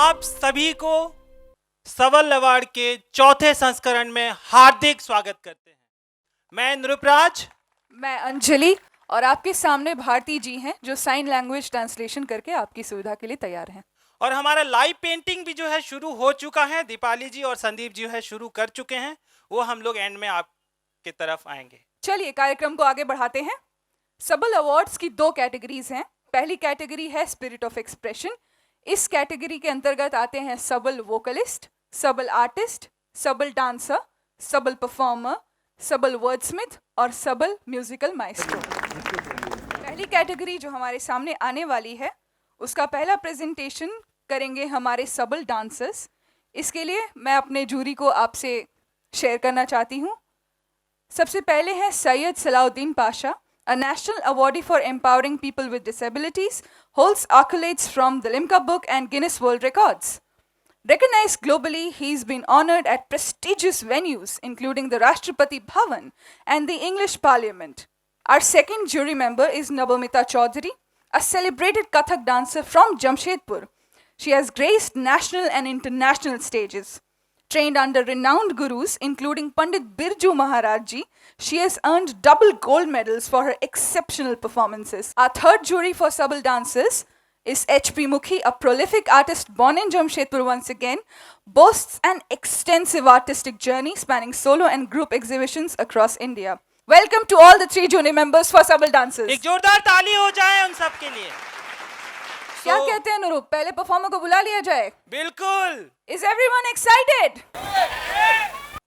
आप सभी को सबल अवार्ड के चौथे संस्करण में हार्दिक स्वागत करते हैं। मैं नृपराज, मैं अंजलि और आपके सामने भारती जी हैं जो साइन लैंग्वेज ट्रांसलेशन करके आपकी सुविधा के लिए तैयार हैं। और हमारा लाइव पेंटिंग भी जो है शुरू हो चुका है। दीपाली जी और संदीप जी है शुरू कर चुके हैं, वो हम लोग एंड में आपके तरफ आएंगे। चलिए कार्यक्रम को आगे बढ़ाते हैं। सबल अवार्ड्स की 2 कैटेगरीज हैं। पहली कैटेगरी है स्पिरिट ऑफ एक्सप्रेशन। इस कैटेगरी के अंतर्गत आते हैं सबल वोकलिस्ट, सबल आर्टिस्ट, सबल डांसर, सबल परफॉर्मर, सबल वर्डस्मिथ और सबल म्यूजिकल माइस्ट्रो। पहली कैटेगरी जो हमारे सामने आने वाली है उसका पहला प्रेजेंटेशन करेंगे हमारे सबल डांसर्स। इसके लिए मैं अपने जूरी को आपसे शेयर करना चाहती हूँ। सबसे पहले है Syed Salauddin Pasha, a national awardee for empowering people with disabilities, holds accolades from the Limca Book and Guinness World Records. Recognized globally, he's been honored at prestigious venues including the Rashtrapati Bhavan and the English Parliament. Our second jury member is Nabamita Chaudhary, a celebrated Kathak dancer from Jamshedpur. She has graced national and international stages. Trained under renowned gurus including Pandit Birju Maharaj Ji, she has earned double gold medals for her exceptional performances. Our third jury for Sabal dancers is H.P. Mukhi, a prolific artist born in Jamshedpur once again, boasts an extensive artistic journey spanning solo and group exhibitions across India. Welcome to all the 3 jury members for Sabal dancers. एक जोरदार ताली हो जाए उन सब के लिए। क्या कहते हैं अनुरूप, पहले परफॉर्मर को बुला लिया जाए? बिल्कुल। Is everyone excited?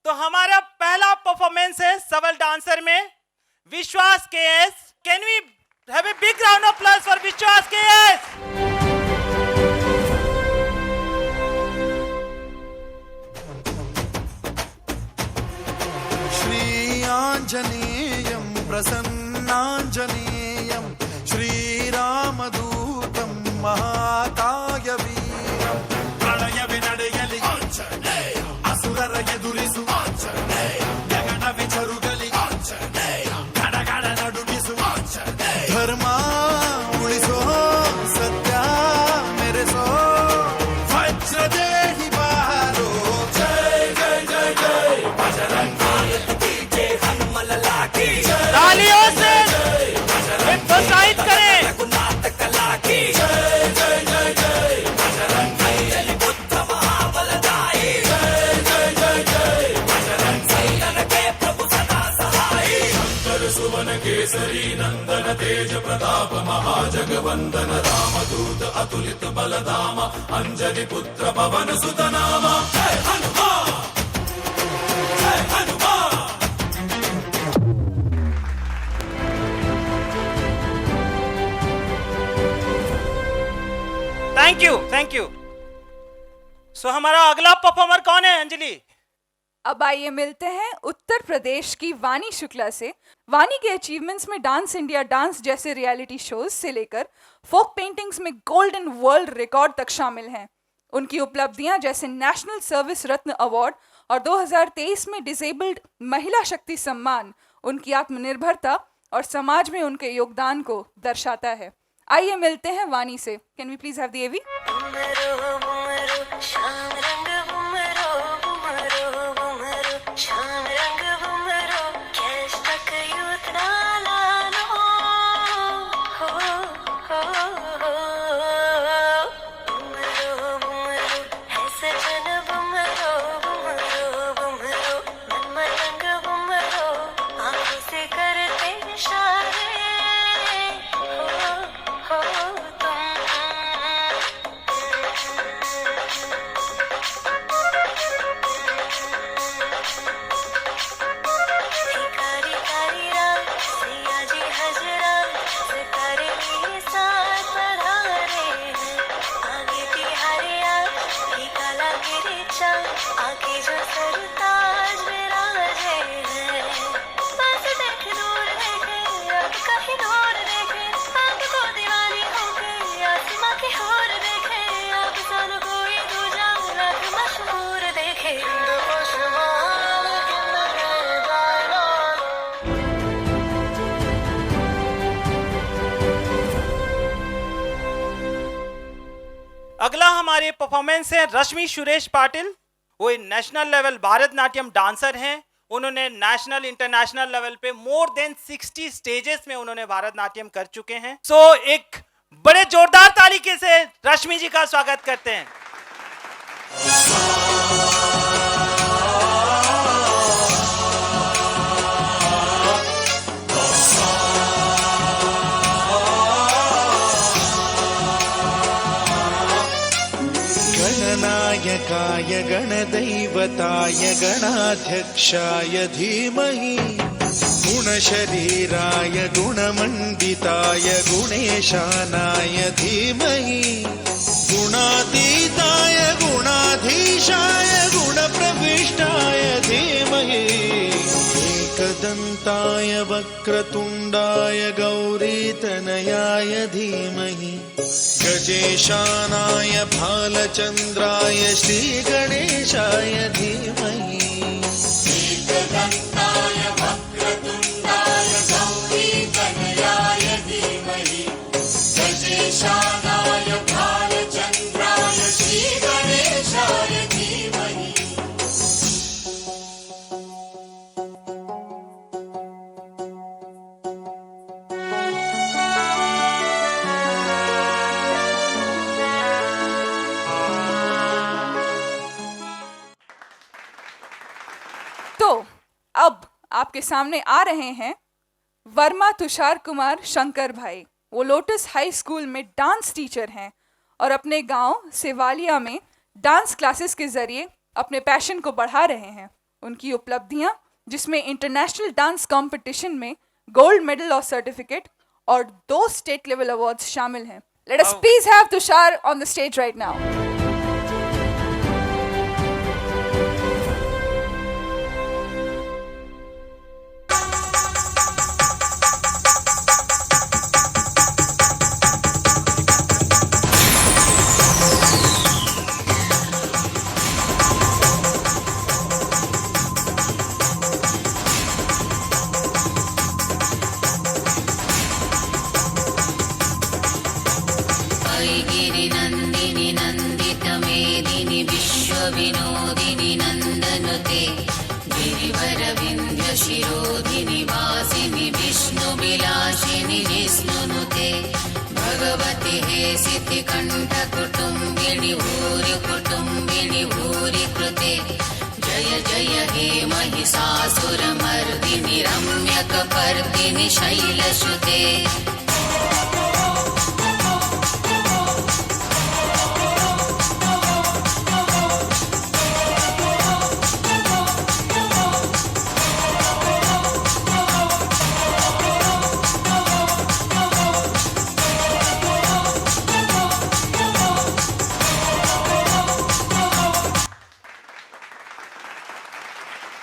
तो हमारा पहला परफॉर्मेंस है सबल डांसर में Vishwas K S. Can we have a big round of applause for Vishwas K S? Shri आंजनेयं प्रसन्नांजनेयं श्रीरामदूतं महाकायवीरं प्रणय विनडयलि असुरर ಎದುರಿಸು ಗಗನ ವಿಚರುಗಲಿ ಗಡಗಡ ನಡುಗಿಸು ಧರ್ಮ ಉಳಿಸೋ ಸತ್ಯ ಮೆರೆಸೋ ವಜ್ರದೇಹಿ ಬಾರೋ ಜೈ ಜೈ ಜೈ ಜೈ ಬಜರಂಗಿ ಜೈ ಹನುಮಲ लाकी तालियों से प्रोत्साहित करें। रघुनाथ कला की जय जय जय जय बजरंगी बुद्ध महाबलदाई जय जय जय जय बजरंगी नंदन के प्रभु सदा सहाई शंकर सुवन केसरी नंदन तेज प्रताप महाजगवंदन रामदूत अतुलित बलधाम अंजनी पुत्र पवन सुत नाम जय हनुमान जय हनुमान। Thank you. सो हमारा अगला परफॉर्मर कौन है अंजलि? अब आइए मिलते हैं उत्तर प्रदेश की वानी शुक्ला से। वानी के अचीवमेंट्स में डांस इंडिया डांस जैसे रियलिटी शोज से लेकर फोक पेंटिंग्स में गोल्डन वर्ल्ड रिकॉर्ड तक शामिल हैं। उनकी उपलब्धियां जैसे नेशनल सर्विस रत्न अवार्ड और 2023 में डिसेबल्ड महिला शक्ति सम्मान उनकी आत्मनिर्भरता और समाज में उनके योगदान को दर्शाता है। आइए मिलते हैं वानी से। Can we please have the AV? अगला हमारे परफॉर्मेंस है रश्मि सुरेश पाटिल। वो नेशनल लेवल भारतनाट्यम डांसर हैं। उन्होंने नेशनल इंटरनेशनल लेवल पे मोर देन 60 स्टेजेस में उन्होंने भारतनाट्यम कर चुके हैं। सो एक बड़े जोरदार तालिके से रश्मि जी का स्वागत करते हैं। गणनायकाय गणदैवताय गणाध्यक्षाय धीमहि गुणशरीराय गुणमण्डिताय गुणेशानाय धीमहि गुणातीताय गुणाधीशाय गुणप्रविष्टाय धीमहि एकदन्ताय वक्रतुण्डाय गौरीतनयाय धीमहि गजेशानाय भालचन्द्राय श्रीगणेशाय धीमहि एकदन्ताय वक्रतुण्डाय गौरीतनयाय धीमहि गजेशानाय भालचन्द्राय श्रीगणेशाय धीमहि। तो अब आपके सामने आ रहे हैं वर्मा तुषार कुमार शंकर भाई। वो लोटस हाई स्कूल में डांस टीचर हैं और अपने गांव सेवालिया में डांस क्लासेस के जरिए अपने पैशन को बढ़ा रहे हैं। उनकी उपलब्धियां, जिसमें इंटरनेशनल डांस कंपटीशन में गोल्ड मेडल और सर्टिफिकेट और 2 स्टेट लेवल अवार्ड्स शामिल हैं। Let us please have Tushar on the stage right now. गिरिनन्दिनि नन्दितमेदिनि विश्वविनोदिनि नन्दनुते गिरिवरविन्ध्यशिरोधिनि वासिनि विष्णुविलासिनि विष्णुनुते भगवति हेसितिकण्ठकुटुम्बिनि भूरि कुटुम्बिनि भूरि कृते जय जय हे महिषासुरमर्दिनि रम्यकपर्दिनि शैलसुते।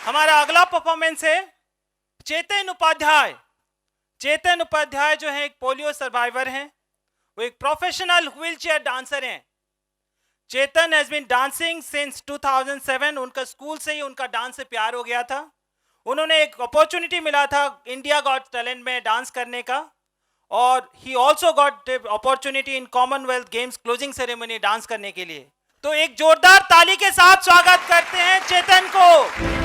हमारा अगला परफॉर्मेंस है चेतन उपाध्याय। चेतन उपाध्याय जो है एक पोलियो सर्वाइवर हैं। वो एक प्रोफेशनल व्हीलचेयर डांसर हैं। चेतन हैज बीन डांसिंग सिंस 2007। उनका स्कूल से ही उनका डांस से प्यार हो गया था। उन्होंने एक अपॉर्चुनिटी मिला था इंडिया गॉट टैलेंट में डांस करने का, और he also got opportunity in Commonwealth games closing ceremony dance करने के लिए। तो एक जोरदार ताली के साथ स्वागत करते हैं चेतन को।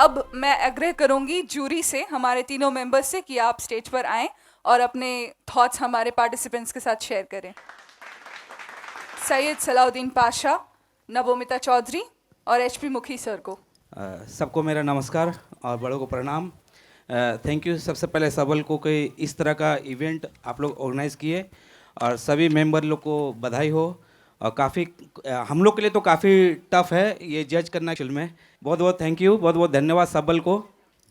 अब मैं आग्रह करूंगी जूरी से, हमारे तीनों मेंबर्स से, कि आप स्टेज पर आएं और अपने थॉट्स हमारे पार्टिसिपेंट्स के साथ शेयर करें। सैयद सलाउद्दीन पाशा, नवोमिता चौधरी और एचपी मुखी सर को। सबको मेरा नमस्कार और बड़ों को प्रणाम। थैंक यू सबसे पहले सबल को कि इस तरह का इवेंट आप लोग ऑर्गेनाइज किए, और सभी मेंबर लोग को बधाई हो। और काफ़ी हम लोग के लिए तो काफ़ी टफ है ये जज करना फिल्म में। बहुत बहुत थैंक यू, बहुत बहुत धन्यवाद सबल को।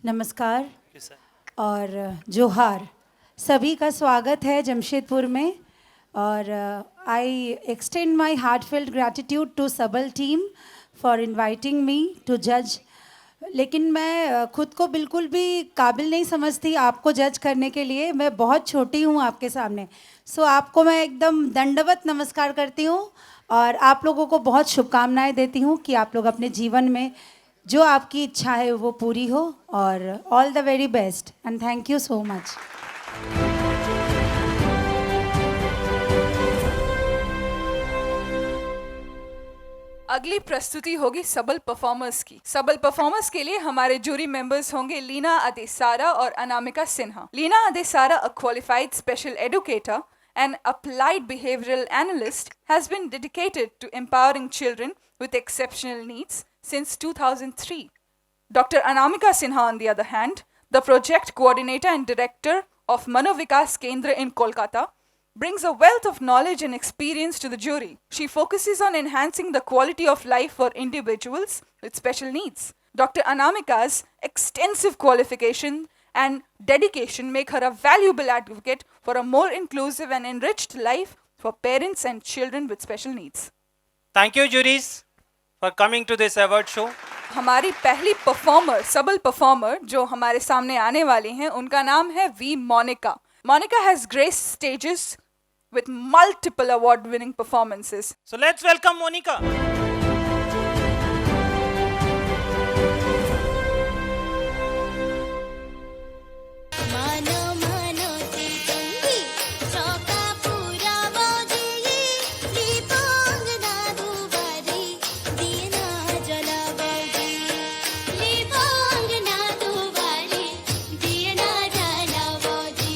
नमस्कार और जोहार, सभी का स्वागत है जमशेदपुर में। और I extend my heartfelt gratitude to Sabal team for inviting me to जज। लेकिन मैं खुद को बिल्कुल भी काबिल नहीं समझती आपको जज करने के लिए। मैं बहुत छोटी हूँ आपके सामने। सो आपको मैं एकदम दंडवत नमस्कार करती हूँ और आप लोगों को बहुत शुभकामनाएं देती हूँ कि आप लोग अपने जीवन में जो आपकी इच्छा है वो पूरी हो। और all the very best and thank you so much. अगली प्रस्तुति होगी सबल परफॉर्मर्स की। सबल परफॉर्मर्स के लिए हमारे जूरी मेंबर्स होंगे लीना अदेसारा और Anamika Sinha. Leena अदेसारा, a qualified special educator and applied behavioral analyst, has been dedicated to empowering children with exceptional needs since 2003. Dr. Anamika Sinha, on the other hand, the project coordinator and director of Manovikas Kendra in Kolkata, brings a wealth of knowledge and experience to the jury. She focuses on enhancing the quality of life for individuals with special needs. Dr. Anamika's extensive qualification and dedication make her a valuable advocate for a more inclusive and enriched life for parents and children with special needs. Thank you, juries, for coming to this award show. हमारी पहली performer, सबल performer जो हमारे सामने आने वाली हैं, उनका नाम है V Monica. Monica has graced stages with multiple award-winning performances. So let's welcome Monica. मानो मानो ती गंगी चौका पूरा बोझी लीपोंग ना दुबारी दीना जला बोझी लीपोंग ना दुबारी दीना जला बोझी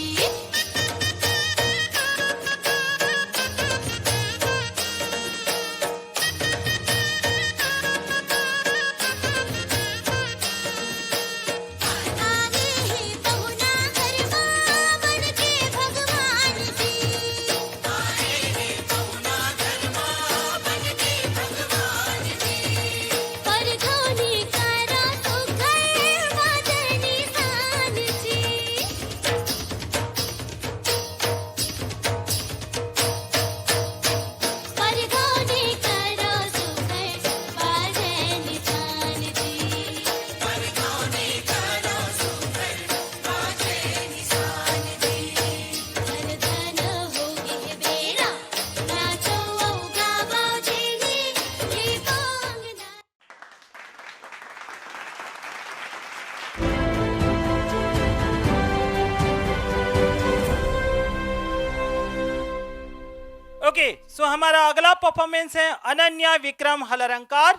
ओके, सो हमारा अगला परफॉर्मेंस है अनन्या विक्रम हलरंकार,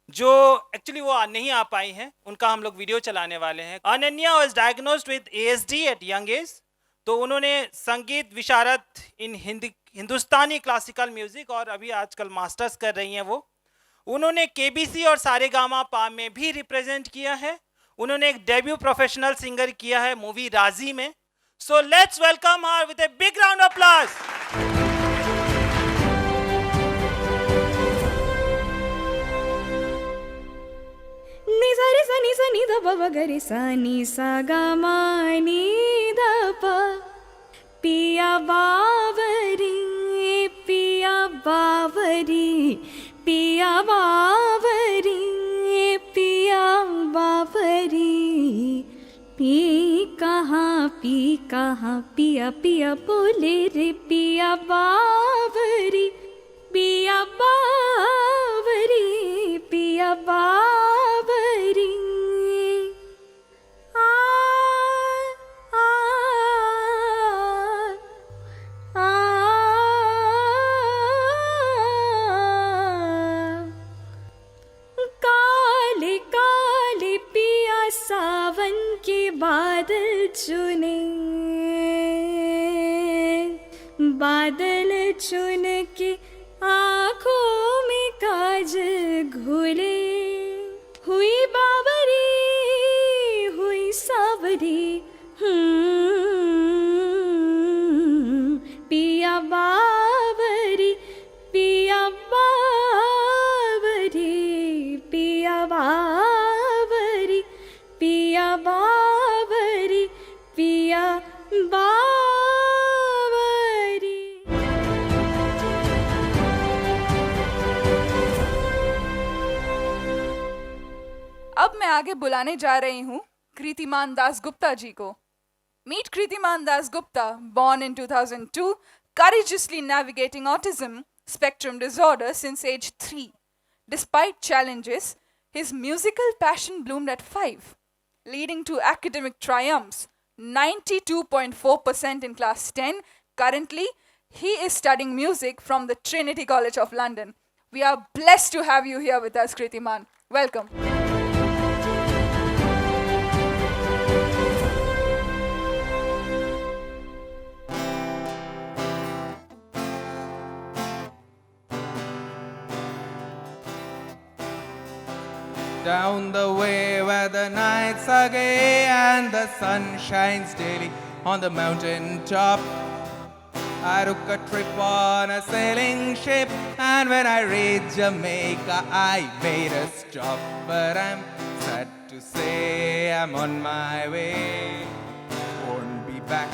जो एक्चुअली वो नहीं आ पाई हैं। उनका हम लोग वीडियो चलाने वाले हैं। Ananya was diagnosed with ASD eight young age. तो उन्होंने संगीत विशारद इन हिंदुस्तानी क्लासिकल म्यूजिक और अभी आजकल मास्टर्स कर रही हैं वो। उन्होंने KBC और सारेगामा पा में भी रिप्रेजेंट किया है। उन्होंने एक डेब्यू प्रोफेशनल सिंगर किया है मूवी राजी में। So let's welcome her with A big round of applause. नि सा रे सा नि ध प ग रे सा नि सा गा मा नि ध प पिया बावरी पिया बावरी पिया बावरी पिया बावरी पी कहाँ पिया पिया बोले रे पिया बावरी पिया बावरी पिया बावरी आ आ आ काले काले पी बादल चुन के आँखों में काजल घोले, हुई बावरी हुई सावरी, पिया बावरी पिया बावरी, पिया बावरी पिया बावरी, पिया बावरी। अब मैं आगे बुलाने जा रही हूँ कृतिमान दास गुप्ता जी को। Meet Kritiman Das Gupta, born in 2002, courageously navigating autism spectrum disorder since age 3. Despite challenges, his musical passion bloomed at 5, leading to academic triumphs, 92.4% in class 10. Currently, he is studying music from the Trinity College of London. We are blessed to have you here with us, Kritiman. Welcome. Down the way where the nights are gay and the sun shines daily on the mountain top, I took a trip on a sailing ship, and when I reached Jamaica I made a stop. But I'm sad to say I'm on my way, won't be back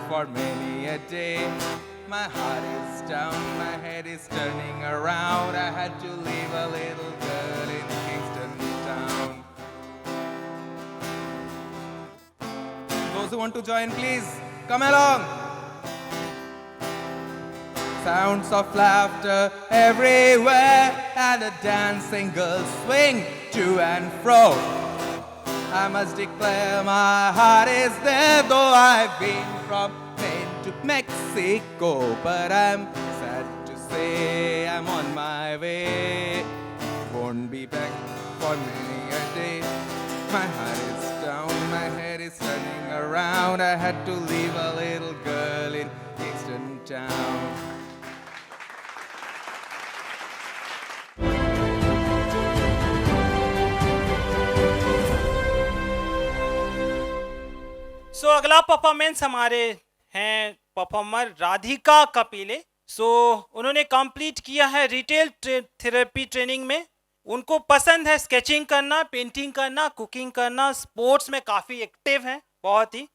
for many a day. My heart is down, my head is turning around. I had to leave a little girl in Kingston town. Those who want to join, please come along. Sounds of laughter everywhere, and the dancing girls swing to and fro. I must declare my heart is there, though I've been from Maine to Mexico. But I'm sad to say I'm on my way, won't be back for many a day. My heart is down, my head is turning around. I had to leave a little girl in Kingston town. सो अगला performance हमारे हैं performer Radhika Kapile. उन्होंने complete किया है retail therapy training में। उनको पसंद है स्केचिंग करना, पेंटिंग करना, कुकिंग करना, स्पोर्ट्स में काफ़ी एक्टिव हैं बहुत ही,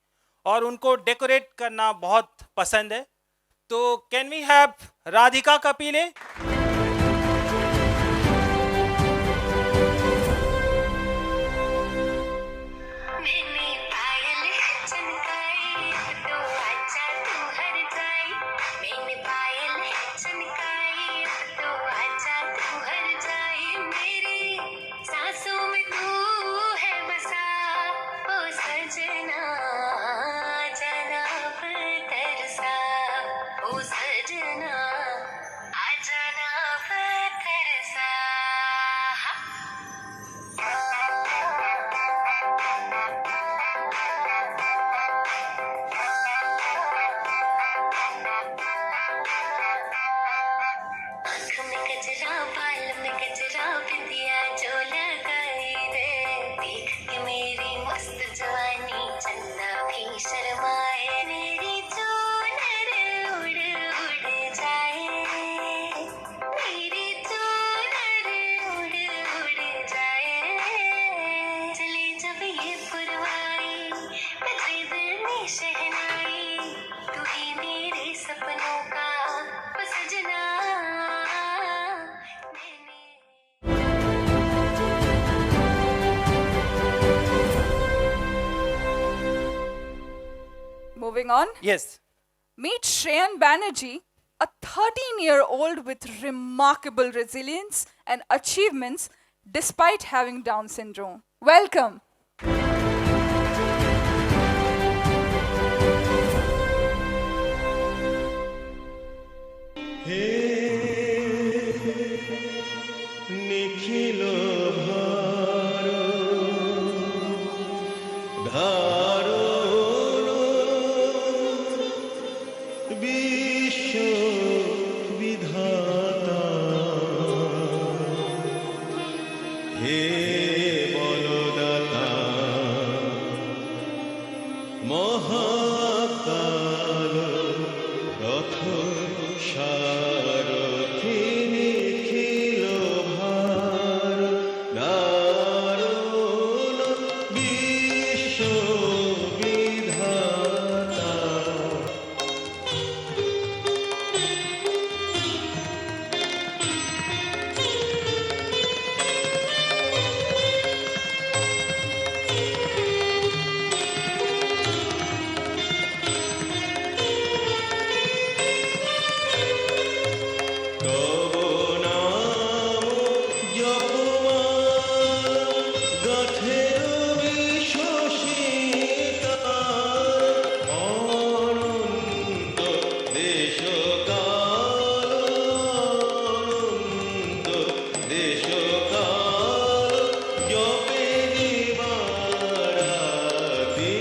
और उनको डेकोरेट करना बहुत पसंद है। तो can we have Radhika Kapile? Moving on. Yes. Meet Shreyan Banerjee, a 13-year-old with remarkable resilience and achievements despite having Down syndrome. Welcome. নিখিল ধারণ বিশ্ব దేశకాలముందు దేశకాల యోపేది వాడాది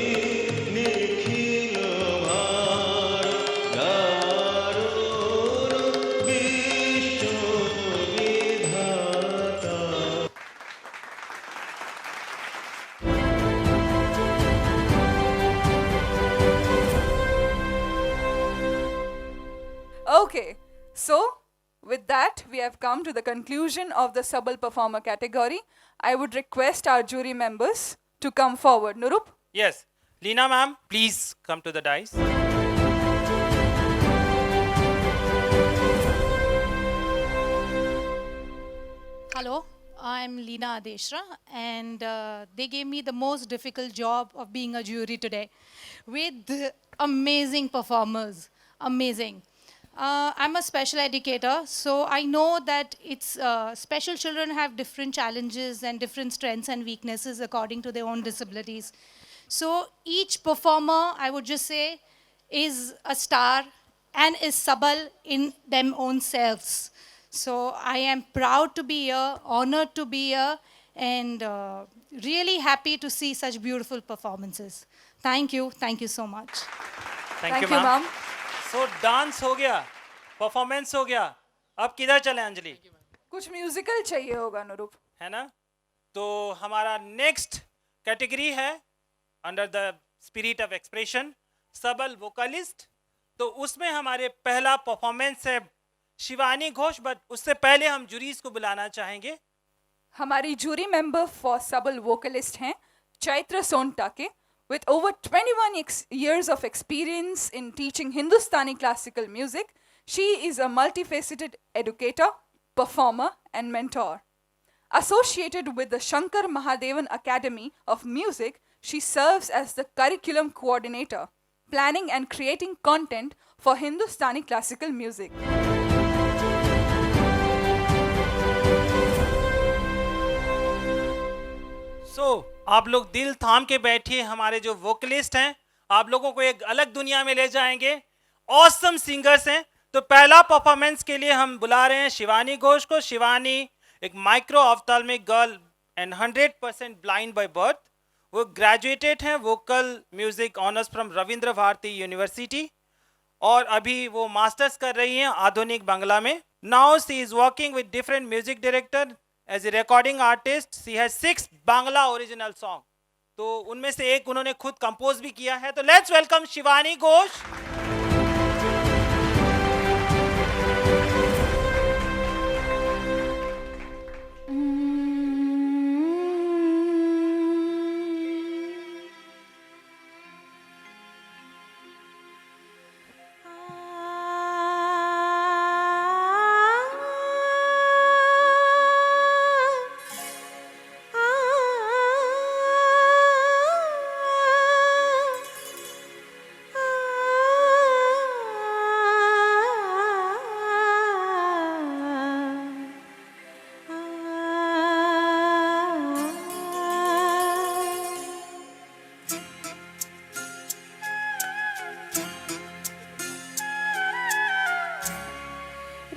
నిఖిల భారగారును విష్ణు విధాత. Okay, so with that, we have come to the conclusion of the Sabal performer category. I would request our jury members to come forward. Nurup? Yes. Leena ma'am, please come to the dais. Hello, I'm Leena Adeshra, and they gave me the most difficult job of being a jury today with amazing performers. Amazing. I'm a special educator, so I know that it's special children have different challenges and different strengths and weaknesses according to their own disabilities. So each performer, I would just say, is a star and is Sabal in them own selves. So I am proud to be here, honored to be here, and really happy to see such beautiful performances. Thank you so much. Thank you ma'am. So dance हो गया, performance हो गया, अब किधर चले अंजलि? कुछ musical चाहिए होगा नुरुप. है ना? तो हमारा नेक्स्ट कैटेगरी है under the spirit of expression सबल वोकलिस्ट. तो उसमें हमारे पहला परफॉर्मेंस है शिवानी घोष, बट उससे पहले हम जूरीज को बुलाना चाहेंगे. हमारी जूरी मेंबर फॉर सबल वोकलिस्ट हैं Chaitra सोनटाके. With over 21 years of experience in teaching Hindustani classical music, she is a multifaceted educator, performer, and mentor. Associated with the Shankar Mahadevan Academy of Music, she serves as the curriculum coordinator, planning and creating content for Hindustani classical music. So, आप लोग दिल थाम के बैठिए. हमारे जो vocalist हैं आप लोगों को एक अलग दुनिया में ले जाएंगे. ऑसम सिंगर्स हैं. तो पहला परफॉर्मेंस के लिए हम बुला रहे हैं शिवानी घोष को. शिवानी एक micro ophthalmic girl and 100% blind by birth. वो ग्रेजुएटेड हैं vocal music honours from Rabindra Bharati university और अभी वो मास्टर्स कर रही हैं आधुनिक बांग्ला में. Now she is working with different music director as a recording artist. She has 6 Bangla original song. तो उनमें से एक उन्होंने खुद कंपोज भी किया है. तो लेट्स वेलकम शिवानी घोष.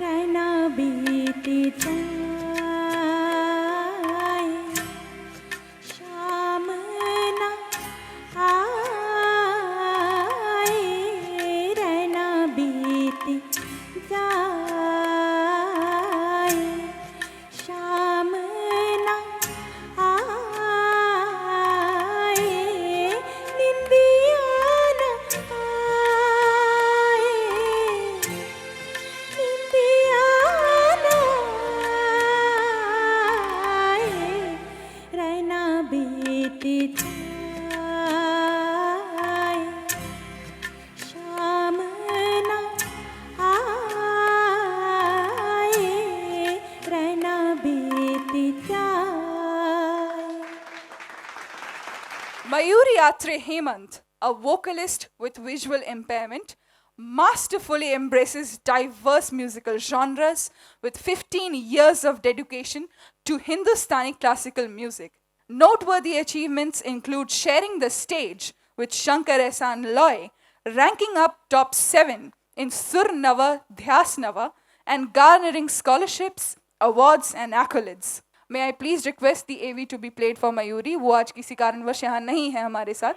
रैना बीती जाए शाम ना आए रैना बीती जाए शाम ना आए निंदिया न आए रैना बीती जाए शाम ना आए रैना बीती जाए. Mayuri Atre Hemant, a vocalist with visual impairment, masterfully embraces diverse musical genres with 15 years of dedication to Hindustani classical music. Noteworthy achievements include sharing the stage with Shankar Ehsaan Loy, ranking up top 7 in Sur Nava Dhyas Nava and garnering scholarships, awards and accolades. May I please request the AV to be played for Mayuri, वो आज किसी कारणवश यहाँ नहीं है हमारे साथ.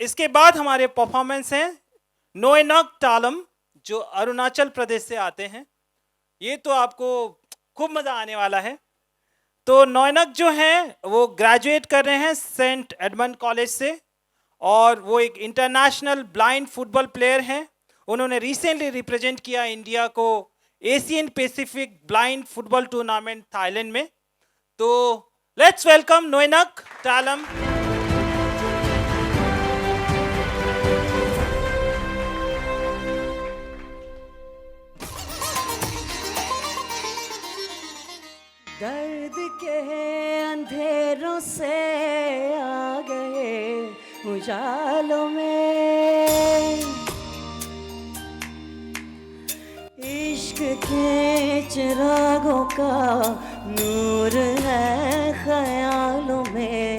इसके बाद हमारे परफॉर्मेंस हैं नोएनक तालम, जो अरुणाचल प्रदेश से आते हैं. ये तो आपको खूब मज़ा आने वाला है. तो नोएनक जो हैं वो ग्रेजुएट कर रहे हैं सेंट एडमंड कॉलेज से, और वो एक इंटरनेशनल ब्लाइंड फुटबॉल प्लेयर हैं. उन्होंने रिसेंटली रिप्रेजेंट किया इंडिया को Asian Pacific blind football tournament Thailand में. तो लेट्स वेलकम नोएनक तालम. दर्द के अंधेरों से आ गए उजालों में, इश्क के चिरागों का नूर है ख्यालों में.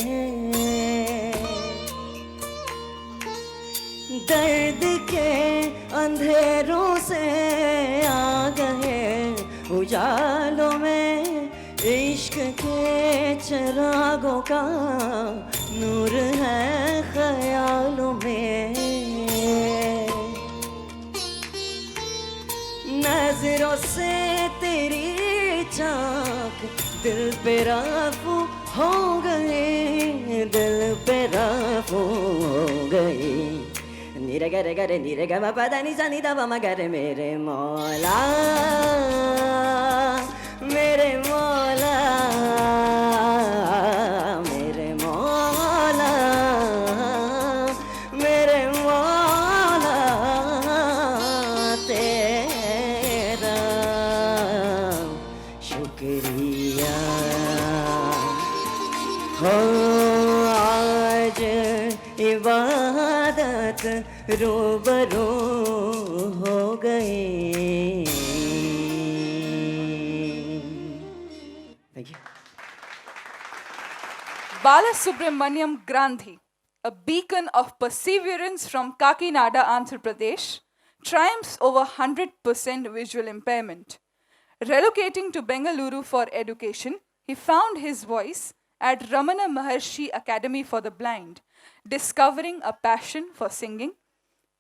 दर्द के अंधेरों से आ गए उजालों में, इश्क के चिरागों का नूर है ख्यालों में. नजरों से तेरी झांक दिल पे रफ़ू हो गई, दिल पे रफ़ू हो गई. नीरे गरे गरे नीरे ग पदा नि सा नि दा मा गरे मेरे मौला, मेरे मौला, मेरे मौला, मेरे मौला, तेरा शुक्रिया हो. आज इबादत रूबरू हो गई. Balasubramaniam Grandhi, a beacon of perseverance from Kakinada, Andhra Pradesh, triumphs over 100% visual impairment. Relocating to Bengaluru for education, he found his voice at Ramana Maharshi Academy for the Blind, discovering a passion for singing.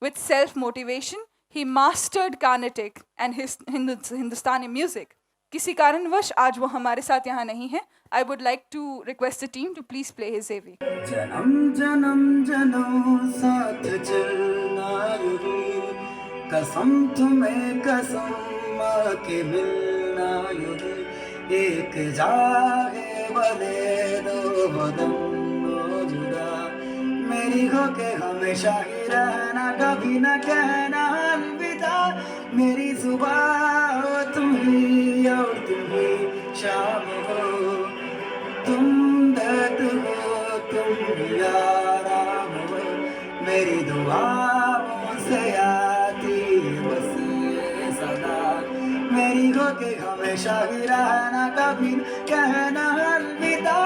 With self-motivation, he mastered Carnatic and his Hindustani music. किसी कारणवश आज वो हमारे साथ यहाँ नहीं है. I would like to request the team to please play his AV. जन्म जन्म जन्म साथ चलना यूं, कसम तुम्हें कसम माँ के मिलना यूं. एक जाए वाले दो बदन मौजूदा, मेरी हो के हमेशा ही रहना, कभी न कहना अलविदा. मेरी सुबह हो तुम ही और तुम ही शाम हो, तुम दर्द हो तुम भी आराम हो. मेरी दुआओं से यार हो के हमेशा ही रहना, कभी कहना अलविदा।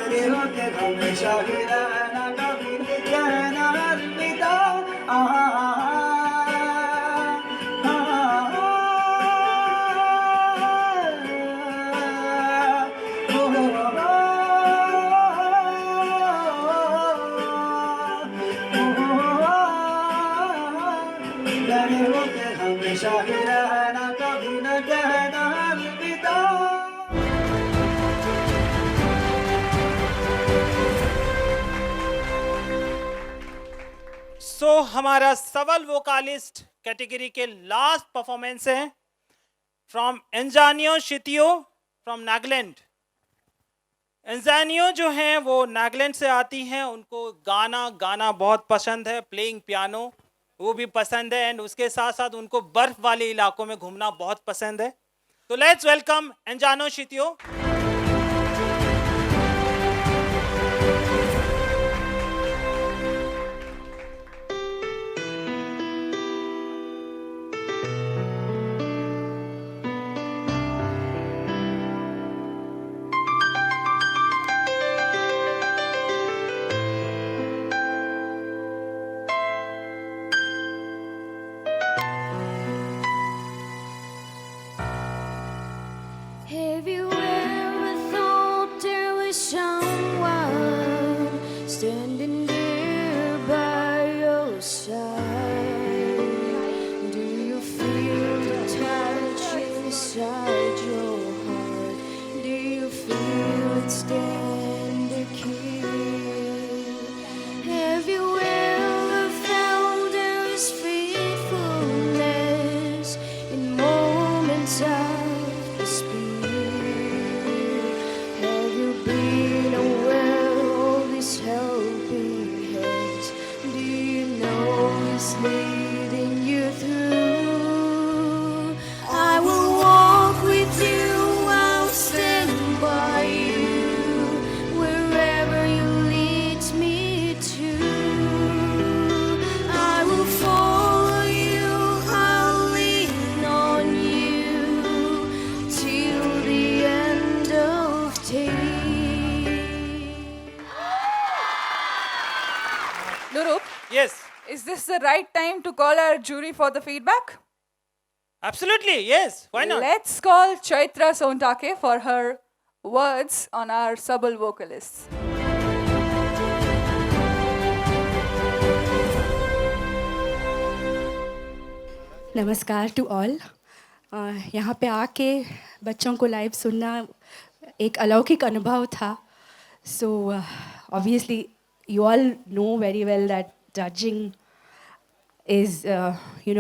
तेरे होके हमेशा ही रहना, कभी कहना अलविदा। तेरे होके हमेशा ही रहना, कभी न कहना अलविदा। सो हमारा सबल वोकालिस्ट कैटेगरी के लास्ट परफॉर्मेंस है फ्रॉम एंजानियो शितियो फ्रॉम नागालैंड। एंजानियो जो हैं वो नागालैंड से आती हैं, उनको गाना बहुत पसंद है, प्लेइंग पियानो वो भी पसंद है, एंड उसके साथ साथ उनको बर्फ वाले इलाकों में घूमना बहुत पसंद है। तो लेट्स वेलकम एंजानो शितियो। Have you ever thought there was someone standing there by your side? Do you feel the touch inside your heart? Do you feel it standing here? Have you ever found there is faithfulness in moments of despair? Have you been aware of His helping hands? Do you know He's leading you through? I will walk with you, I'll stand by you, wherever you lead me to. I will follow you, I'll lean on you till the end of time. Nurup, Yes, is this the right time to call our jury for the feedback? absolutely, yes, why not? Let's call Chaitra Sontake for her words on our Sabal vocalists. नमस्कार to all. यहाँ पे आके बच्चों को live सुनना एक अलौकिक अनुभव था। So obviously you all know very well that judging is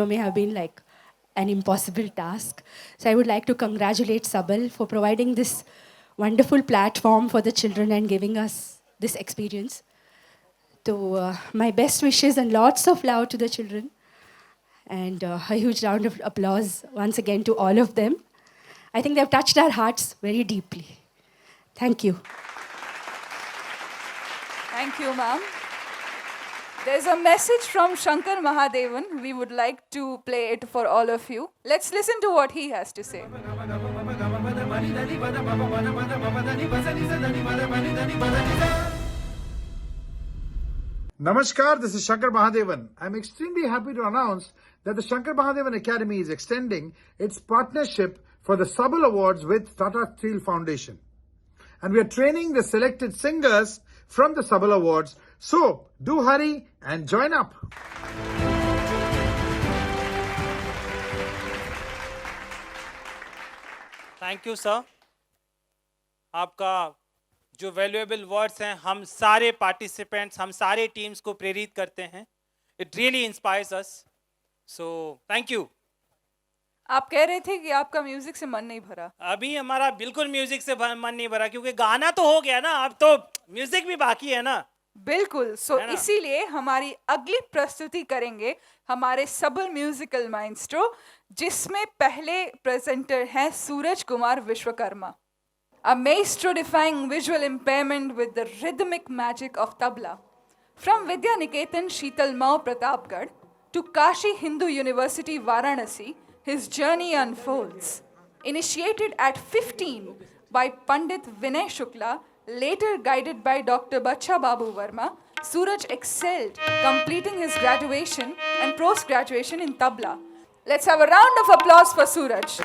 may have been like an impossible task. So I would like to congratulate Sabal for providing this wonderful platform for the children and giving us this experience. So my best wishes and lots of love to the children, and a huge round of applause once again to all of them. I think they've touched our hearts very deeply. Thank you. Thank you, ma'am. There's a message from Shankar Mahadevan. We would like to play it for all of you. Let's listen to what he has to say. Namaskar, this is Shankar Mahadevan. I'm extremely happy to announce that the Shankar Mahadevan Academy is extending its partnership for the Sabal Awards with Tata Steel Foundation. And we are training the selected singers from the Sabal Awards. So, do hurry and join up. Thank you sir. आपका जो valuable words हैं हम सारे participants, हम सारे teams को प्रेरित करते हैं। It really inspires us, so thank you. आप कह रहे थे कि आपका म्यूजिक से मन नहीं भरा। अभी हमारा बिल्कुल म्यूजिक से मन नहीं भरा, क्योंकि गाना तो हो गया ना, अब तो म्यूजिक भी बाकी है ना। बिल्कुल। सो है ना? इसीलिए हमारी अगली प्रस्तुति करेंगे हमारे सबल म्यूजिकल माइंस्ट्रो, जिसमें पहले प्रेजेंटर हैं Suraj Kumar Vishwakarma, a maestro defying visual impairment with the rhythmic magic of tabla. From Vidya Niketan Sheetal Mao Pratapgarh to Kashi Hindu University Varanasi, his journey unfolds. Initiated at 15 by Pandit Vinay Shukla, later guided by Dr. Bacha Babu Verma, Suraj excelled, completing his graduation and post-graduation in tabla. Let's have a round of applause for Suraj.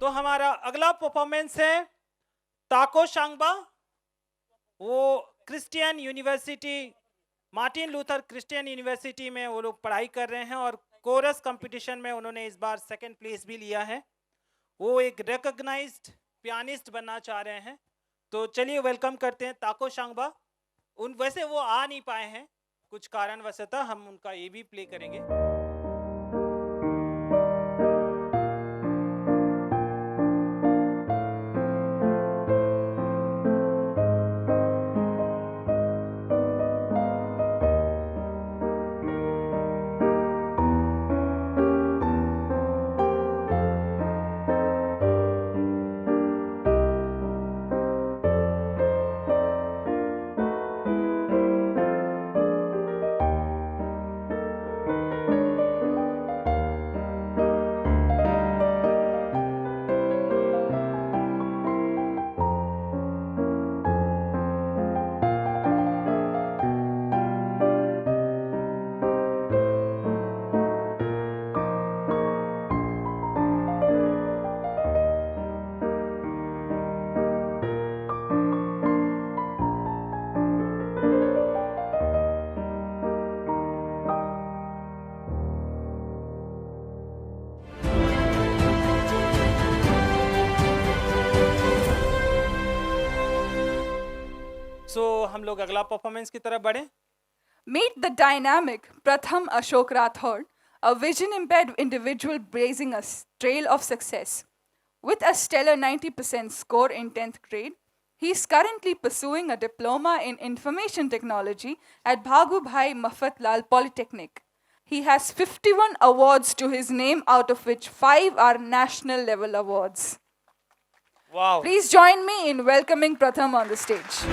तो हमारा अगला performance है ताको शांगबा। वो Christian university, Martin Luther Christian university में वो लोग पढ़ाई कर रहे हैं और कोरस कंपटीशन में उन्होंने इस बार सेकंड प्लेस भी लिया है। वो एक रिकॉग्नाइज्ड पियानिस्ट बनना चाह रहे हैं, तो चलिए वेलकम करते हैं ताको शांगबा। वैसे वो आ नहीं पाए हैं कुछ कारणवशतः, हम उनका ये भी प्ले करेंगे। हम लोग अगला परफॉर्मेंस की तरफ बढ़े। Meet the dynamic Pratham Ashok Rathod, a vision impaired individual blazing a trail of success. With a stellar 90% score in 10th grade, he is currently pursuing a diploma in information technology at Bhagu Bhai Mafatlal Polytechnic. He has 51 awards to his name, out of which 5 are national level awards. Wow. Please join me in welcoming Pratham on the stage.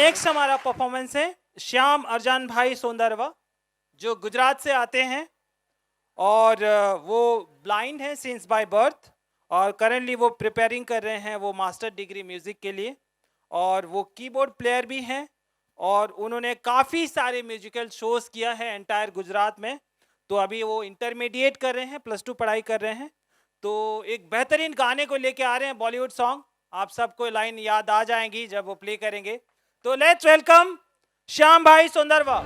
Next हमारा performance है श्याम अर्जान भाई सोंदरवा, जो गुजरात से आते हैं और वो blind हैं सिंस बाय बर्थ और करेंटली वो प्रिपेयरिंग कर रहे हैं वो मास्टर डिग्री म्यूज़िक के लिए, और वो कीबोर्ड प्लेयर भी हैं और उन्होंने काफ़ी सारे म्यूजिकल शोज़ किया है एंटायर गुजरात में। तो अभी वो इंटरमीडिएट कर रहे हैं, +2 पढ़ाई कर रहे हैं। तो एक बेहतरीन गाने को लेके आ रहे हैं, बॉलीवुड सॉन्ग। आप सबको लाइन याद आ जाएंगी जब वो प्ले करेंगे। तो लेट्स वेलकम श्याम भाई सोंदरवा।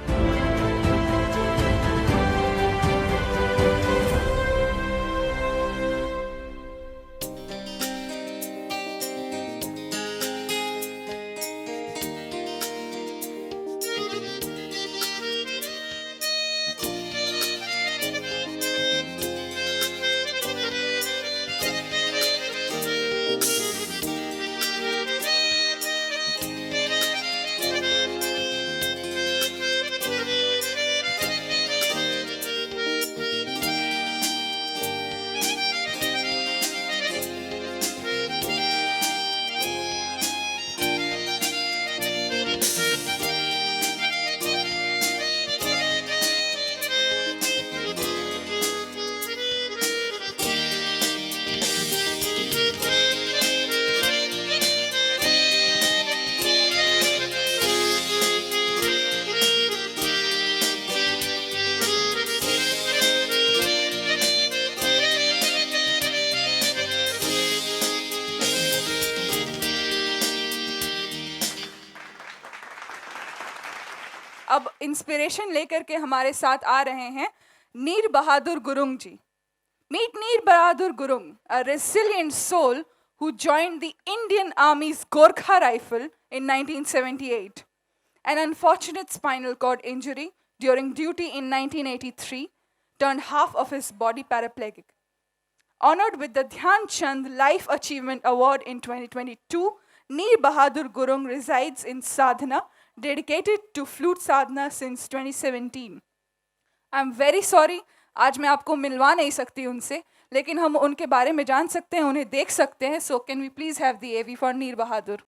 अब इंस्पिरेशन लेकर के हमारे साथ आ रहे हैं नीर बहादुर गुरुंग जी। Meet Neer Bahadur Gurung, a resilient soul who joined the Indian Army's Gorkha Rifle in 1978. An unfortunate spinal cord injury during duty in 1983 turned half of his body paraplegic. Honored with the Dhyan Chand Life Achievement Award in 2022, Neer Bahadur Gurung resides in Sadhana, dedicated to flute sadhana since 2017. I'm very sorry, आज मैं आपको मिलवा नहीं सकती उनसे, लेकिन हम उनके बारे में जान सकते हैं, उन्हें देख सकते हैं. So can we please have the AV for Neer Bahadur?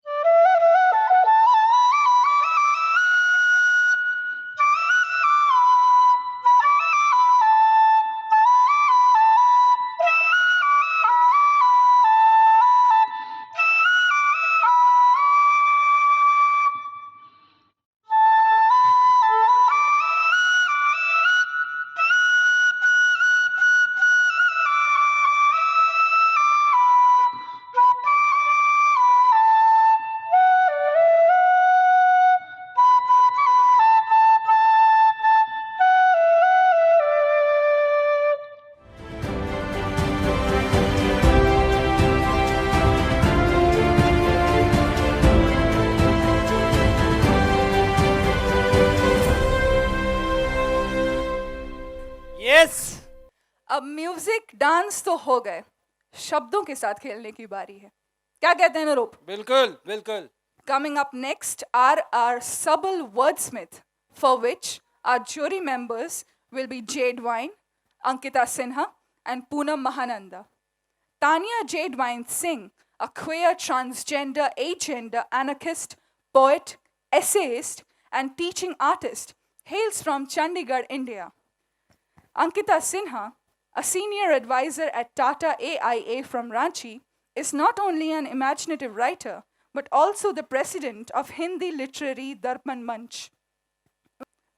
अब म्यूजिक डांस तो हो गए, शब्दों के साथ खेलने की बारी है. क्या कहते हैं नरूप? बिल्कुल बिल्कुल. Coming up next are our Subal wordsmith, for which our jury members will be Jade Wine, Ankita Sinha, and Poonam Mahananda. Tanya Jade Wine Singh, a queer, transgender, agender, anarchist, poet, essayist, and teaching artist, hails from Chandigarh, India. Ankita Sinha, a senior advisor at Tata AIA from Ranchi, is not only an imaginative writer, but also the president of Hindi Literary Darpan Manch.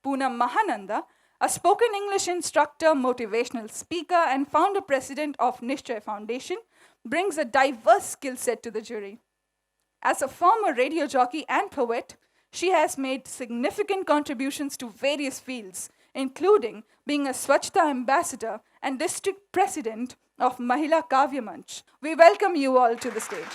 Poonam Mahananda, a spoken English instructor, motivational speaker, and founder president of Nishchay Foundation, brings a diverse skill set to the jury. As a former radio jockey and poet, she has made significant contributions to various fields, including being a Swachhta ambassador and district president of Mahila Kavya Manch. We welcome you all to the stage.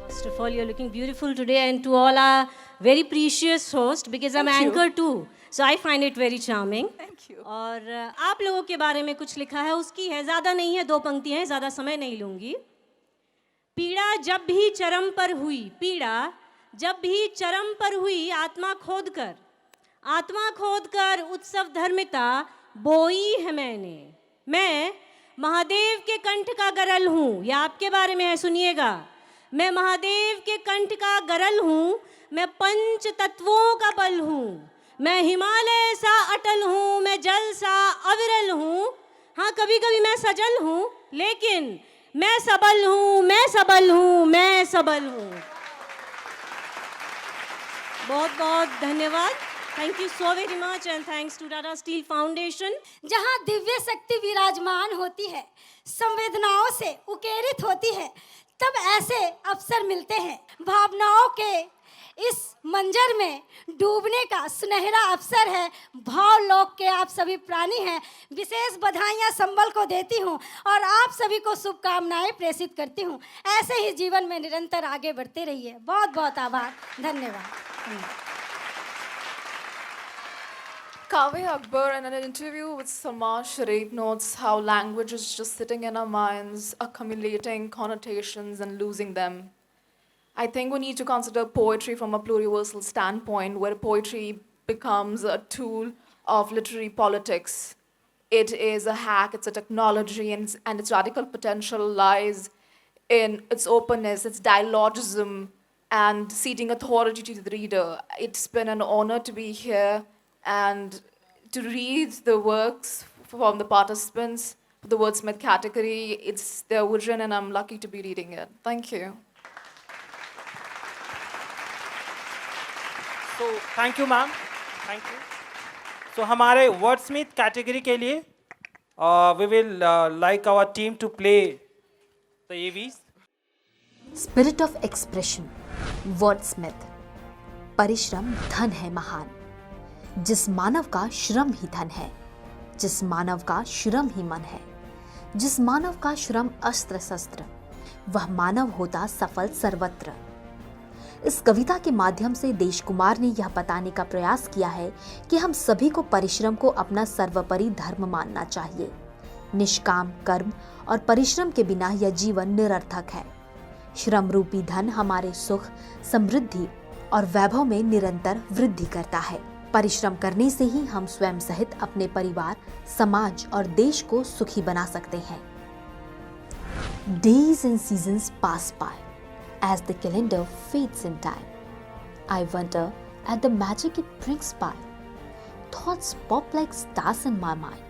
First of all, you're looking beautiful today, and to all our very precious host, because I'm Thank you. anchor too, so I find it very charming. Thank you. और आप लोगों के बारे में कुछ लिखा है, उसकी है, ज़्यादा नहीं है, 2 पंक्तियाँ हैं, ज़्यादा समय नहीं लूँगी. पीड़ा जब भी चरम पर हुई, पीड़ा जब भी चरम पर हुई, आत्मा खोद कर उत्सव धर्मिता बोई है मैंने. मैं महादेव के कंठ का गरल हूँ, यह आपके बारे में है, सुनिएगा। मैं महादेव के कंठ का गरल हूँ, मैं पंच तत्वों का बल हूँ, मैं हिमालय सा अटल हूँ, मैं जल सा अविरल हूँ। हाँ, कभी कभी मैं सजल हूँ, लेकिन मैं सबल हूँ, मैं सबल हूँ, मैं सबल हूँ। बहुत बहुत धन्यवाद। Thank you so very much and thanks to Tata Steel Foundation. जहाँ दिव्य शक्ति विराजमान होती है, संवेदनाओं से उकेरित होती है, तब ऐसे अवसर मिलते हैं। भावनाओं के इस मंजर में डूबने का सुनहरा अवसर है। भाव लोक के आप सभी प्राणी हैं। विशेष बधाइयाँ संबल को देती हूँ और आप सभी को शुभकामनाएं प्रेषित करती हूँ। ऐसे ही जीवन में निरंतर आगे बढ़ते रहिए। बहुत बहुत आभार, धन्यवाद। Kaveh Akbar, in an interview with Salman Sharif, notes how language is just sitting in our minds, accumulating connotations and losing them. I think we need to consider poetry from a pluriversal standpoint, where poetry becomes a tool of literary politics. It is a hack, it's a technology, and its radical potential lies in its openness, its dialogism, and ceding authority to the reader. It's been an honor to be here and to read the works from the participants, the wordsmith category. It's their vision, and I'm lucky to be reading it. Thank you. So, thank you, ma'am. Thank you. So, हमारे wordsmith category के लिए we will like our team to play the AVs. Spirit of expression, wordsmith. परिश्रम धन है महान, जिस मानव का श्रम ही धन है, जिस मानव का श्रम ही मन है, जिस मानव का श्रम अस्त्र शस्त्र, वह मानव होता सफल सर्वत्र। इस कविता के माध्यम से देश कुमार ने यह बताने का प्रयास किया है कि हम सभी को परिश्रम को अपना सर्वोपरि धर्म मानना चाहिए। निष्काम कर्म और परिश्रम के बिना यह जीवन निरर्थक है। श्रम रूपी धन हमारे सुख, समृद्धि और वैभव में निरंतर वृद्धि करता है। परिश्रम करने से ही हम स्वयं सहित अपने परिवार, समाज और देश को सुखी बना सकते हैं। Days and seasons pass by as the calendar fades in time. I wonder at the magic it brings by. Thoughts pop like stars in my mind,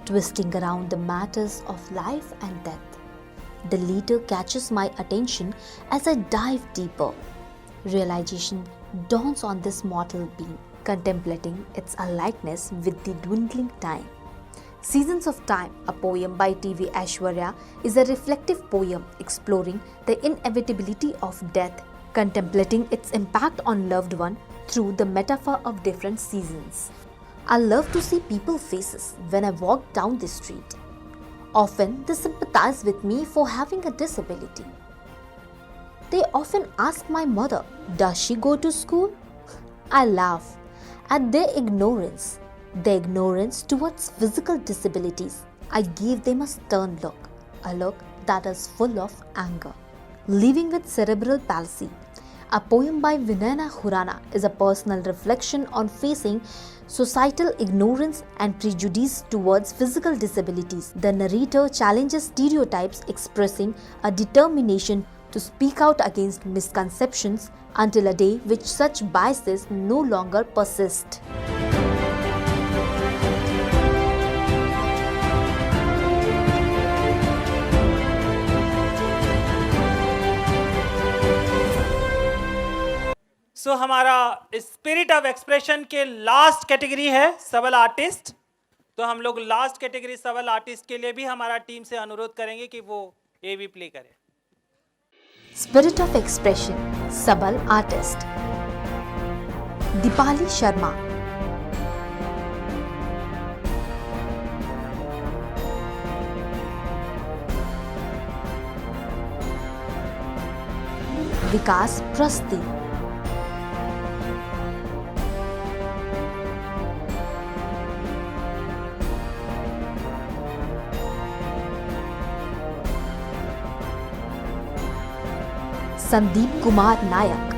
twisting around the matters of life and death. The leader catches my attention as I dive deeper. Realization dawns on this mortal being, contemplating its unlikeness with the dwindling time. Seasons of Time, a poem by T.V. Aishwarya, is a reflective poem exploring the inevitability of death, contemplating its impact on loved one through the metaphor of different seasons. I love to see people's faces when I walk down the street. Often they sympathize with me for having a disability. They often ask my mother, does she go to school? I laugh at their ignorance towards physical disabilities. I gave them a stern look, a look that is full of anger. Living with Cerebral Palsy, a poem by Vinayana Khurana, is a personal reflection on facing societal ignorance and prejudice towards physical disabilities. The narrator challenges stereotypes, expressing a determination to speak out against misconceptions until a day which such biases no longer persist. सो हमारा spirit of expression के last category है सबल artist. तो हम लोग last category सबल artist के लिए भी हमारा टीम से अनुरोध करेंगे कि वो एवी प्ले करें। Spirit of expression, Sabal artist. Deepali Sharma, Vikas Prasti, Sandeep Kumar Nayak,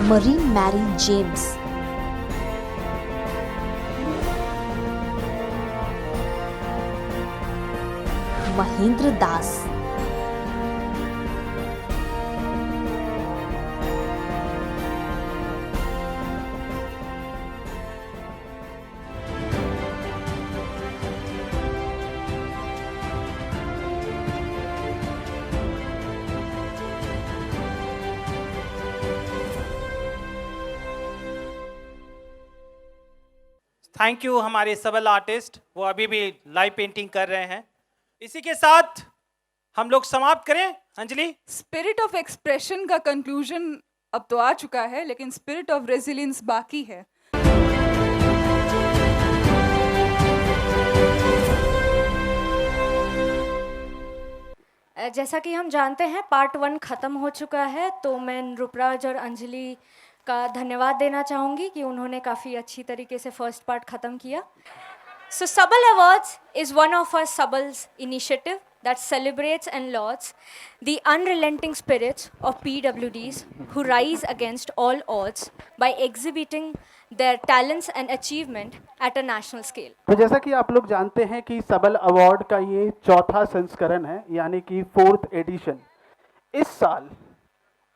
Marine Mary James, Mahendra Das, thank you हमारे सबल आर्टिस्ट, वो अभी भी लाइव पेंटिंग कर रहे हैं। इसी के साथ हम लोग समाप्त करें। अंजलि, स्पिरिट ऑफ एक्सप्रेशन का कंक्लूजन अब तो आ चुका है, लेकिन स्पिरिट ऑफ रेजिलियंस बाकी है। जैसा कि हम जानते हैं पार्ट 1 ख़त्म हो चुका है, तो मैं नृपराज और अंजलि का धन्यवाद देना चाहूँगी कि उन्होंने काफ़ी अच्छी तरीके से फर्स्ट पार्ट ख़त्म किया। So Sabal Awards is one of our Sabal's initiative that celebrates and lauds the unrelenting spirits of PWDs who rise against all odds by exhibiting their talents and achievement at a national scale. तो जैसा कि आप लोग जानते हैं कि सबल award का ये चौथा संस्करण है, यानी कि 4th एडिशन।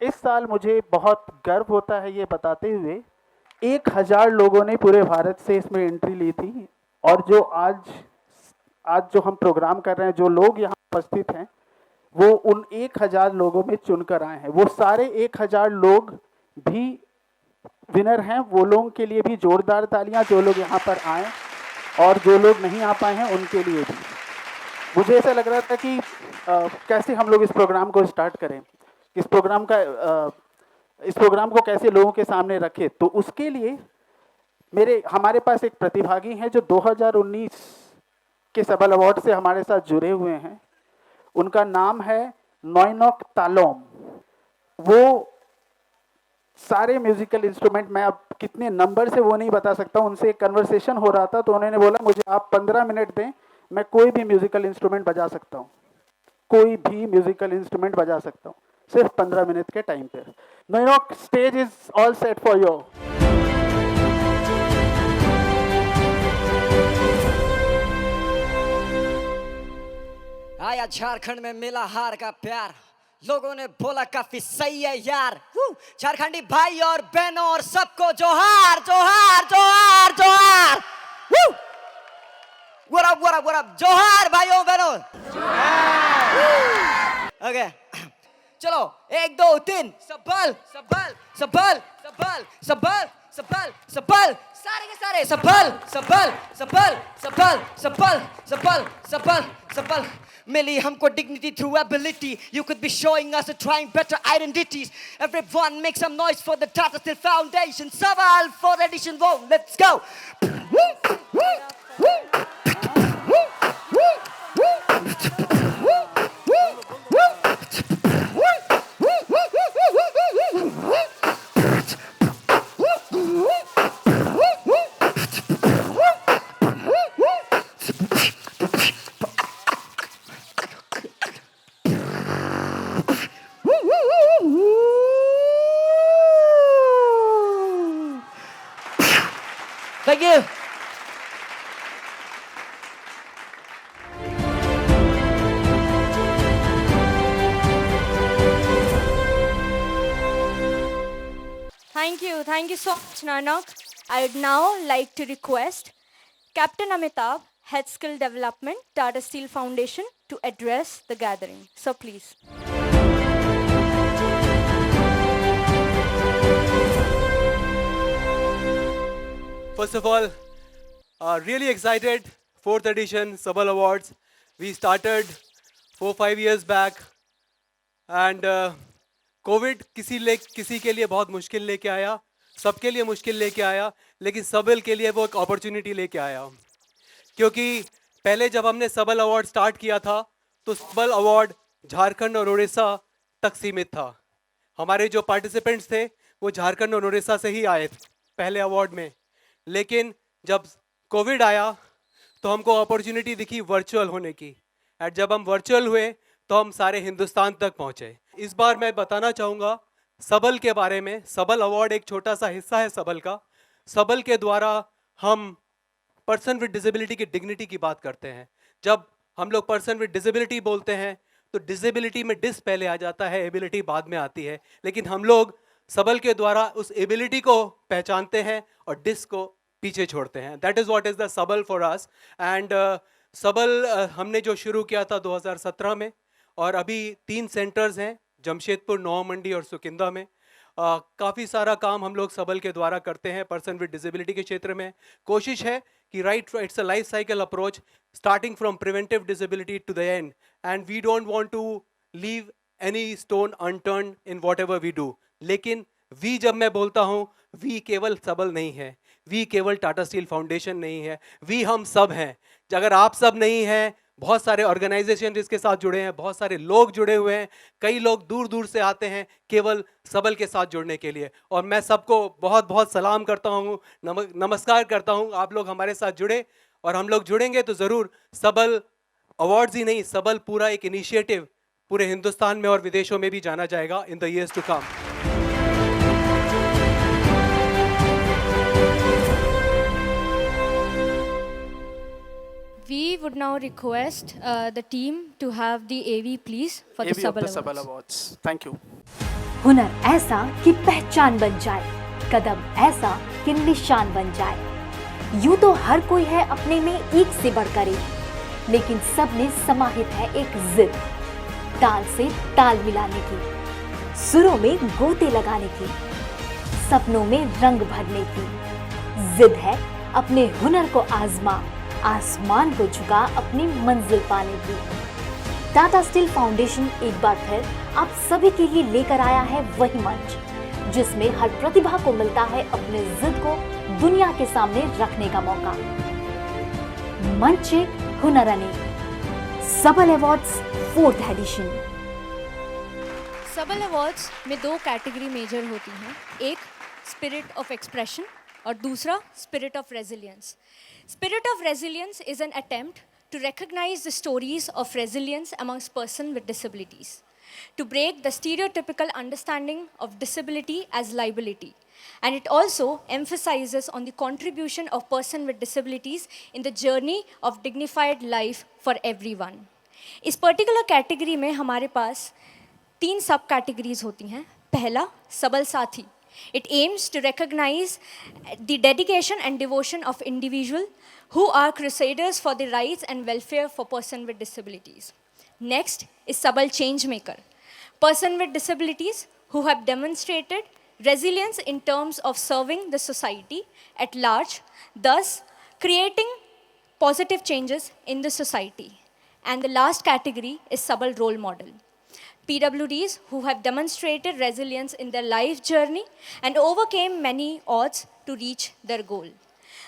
इस साल मुझे बहुत गर्व होता है ये बताते हुए, 1000 लोगों ने पूरे भारत से इसमें एंट्री ली थी, और जो आज जो हम प्रोग्राम कर रहे हैं, जो लोग यहाँ उपस्थित हैं, वो उन 1000 लोगों में चुनकर आए हैं। वो सारे 1000 लोग भी विनर हैं। वो लोगों के लिए भी जोरदार तालियां, जो लोग यहाँ पर आए, और जो लोग नहीं आ पाए हैं उनके लिए भी। मुझे ऐसा लग रहा था कि कैसे हम लोग इस प्रोग्राम को स्टार्ट करें, इस प्रोग्राम को कैसे लोगों के सामने रखें। तो उसके लिए हमारे पास एक प्रतिभागी हैं जो 2019 के सबल अवार्ड से हमारे साथ जुड़े हुए हैं। उनका नाम है नॉइनोक तालोम। वो सारे म्यूजिकल इंस्ट्रूमेंट, मैं अब कितने नंबर से वो नहीं बता सकता, उनसे एक कन्वर्सेशन हो रहा था, तो उन्होंने बोला मुझे आप 15 मिनट दें, मैं कोई भी म्यूजिकल इंस्ट्रूमेंट बजा सकता हूँ, कोई भी म्यूजिकल इंस्ट्रूमेंट बजा सकता हूँ, सिर्फ 15 मिनट के टाइम पे। नॉइनोक, stage is all set for you. आया झारखंड में मिला हार का प्यार, लोगों ने बोला काफी सही है यार। झारखंडी भाई और बहनों और सबको जोहार जोहार जोहार जोहार। What up, what up, what up? जोहार भाइयों बहनों। ओके, चलो 1 2 3 सबल सबल सबल सबल सबल सबल सबल, सारे के सारे सबल सबल सबल सबल सबल सबल सबल सबल। मिली हमको dignity through ability. You could be showing us and trying better identities. Everyone make some noise for the Tata Steel Foundation. Sabal for the edition. Whoa, let's go. Thank you. Thank you so much, Nanak. I would now like to request Captain Amitabh, Head Skill Development, Tata Steel Foundation, to address the gathering. So please. First of all, really excited, 4th edition Sabal Awards. We started 4-5 years back, and Covid किसी के लिए बहुत मुश्किल लेके आया, सबके लिए मुश्किल लेके आया, लेकिन सबल के लिए वो एक अपॉर्चुनिटी लेके आया। क्योंकि पहले जब हमने सबल अवार्ड स्टार्ट किया था, तो सबल अवार्ड झारखंड और उड़ीसा तक सीमित था। हमारे जो पार्टिसिपेंट्स थे वो झारखंड और उड़ीसा से ही आए थे पहले अवार्ड में। लेकिन जब कोविड आया तो हमको अपॉर्चुनिटी दिखी वर्चुअल होने की, और जब हम वर्चुअल हुए तो हम सारे हिंदुस्तान तक पहुँचे। इस बार मैं बताना चाहूँगा सबल के बारे में। सबल अवार्ड एक छोटा सा हिस्सा है सबल का। सबल के द्वारा हम पर्सन विद डिसेबिलिटी की डिग्निटी की बात करते हैं। जब हम लोग पर्सन विद डिसेबिलिटी बोलते हैं तो डिसेबिलिटी में डिस पहले आ जाता है, एबिलिटी बाद में आती है, लेकिन हम लोग सबल के द्वारा उस एबिलिटी को पहचानते हैं और डिस को पीछे छोड़ते हैं। That is what is the सबल फॉर अस। एंड सबल हमने जो शुरू किया था 2017 में, और अभी 3 सेंटर्स हैं, जमशेदपुर, नौ मंडी और सुकिंदा में। काफ़ी सारा काम हम लोग सबल के द्वारा करते हैं पर्सन विद डिसेबिलिटी के क्षेत्र में। कोशिश है कि it's a life cycle approach, starting from preventive disability to the end, and we don't want to leave any stone unturn in whatever we do. लेकिन वी जब मैं बोलता हूँ, वी केवल सबल नहीं है, वी केवल टाटा स्टील फाउंडेशन नहीं है, वी हम सब हैं। अगर आप सब नहीं हैं, बहुत सारे ऑर्गेनाइजेशन इसके साथ जुड़े हैं, बहुत सारे लोग जुड़े हुए हैं, कई लोग दूर दूर से आते हैं केवल सबल के साथ जुड़ने के लिए। और मैं सबको बहुत बहुत सलाम करता हूँ, नमस्कार करता हूँ। आप लोग हमारे साथ जुड़े, और हम लोग जुड़ेंगे तो ज़रूर सबल अवार्ड्स ही नहीं, सबल पूरा एक इनिशिएटिव पूरे हिंदुस्तान में और विदेशों में भी जाना जाएगा in the years to come. We would now request the team to have the AV please for the Sabal Awards. Thank you. हुनर ऐसा कि पहचान बन जाए, कदम ऐसा कि निशान बन जाए। यूं तो हर कोई है अपने में एक से बढ़कर एक, लेकिन सब में समाहित है एक जिद, ताल से ताल मिलाने की, सुरों में गोते लगाने की, सपनों में रंग भरने की। जिद है अपने हुनर को आजमा, आसमान को झुका अपनी मंजिल पाने की। टाटा स्टील फाउंडेशन एक बार फिर आप सभी के लिए लेकर आया है वही मंच, जिसमें हर प्रतिभा को मिलता है अपने जिद को दुनिया के सामने रखने का मौका। मंच हुनर अनेक, सबल अवार्ड्स 4th एडिशन। सबल अवार्ड्स में 2 कैटेगरी मेजर होती हैं, एक स्पिरिट ऑफ एक्सप्रेशन और दूसरा spirit of resilience. Spirit of resilience is an attempt to recognize the stories of resilience amongst persons with disabilities, to break the stereotypical understanding of disability as liability, and it also emphasizes on the contribution of persons with disabilities in the journey of dignified life for everyone. इस particular category में हमारे पास 3 सब categories होती हैं। पहला, सबल साथी। It aims to recognize the dedication and devotion of individuals who are crusaders for the rights and welfare for persons with disabilities. Next is Sabal Changemaker, persons with disabilities who have demonstrated resilience in terms of serving the society at large, thus creating positive changes in the society. And the last category is Sabal Role Model, PWDs who have demonstrated resilience in their life journey and overcame many odds to reach their goal.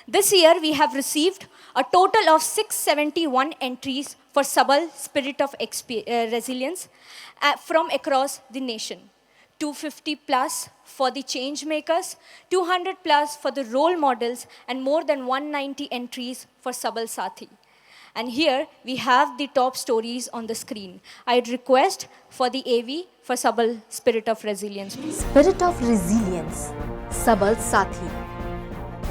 This year we have received a total of 671 entries for Sabal Spirit of Resilience from across the nation. 250 plus for the change makers, 200 plus for the role models, and more than 190 entries for Sabal Sathi. And here we have the top stories on the screen. I'd request for the AV for Sabal Spirit of Resilience. Spirit of Resilience, सबल साथी।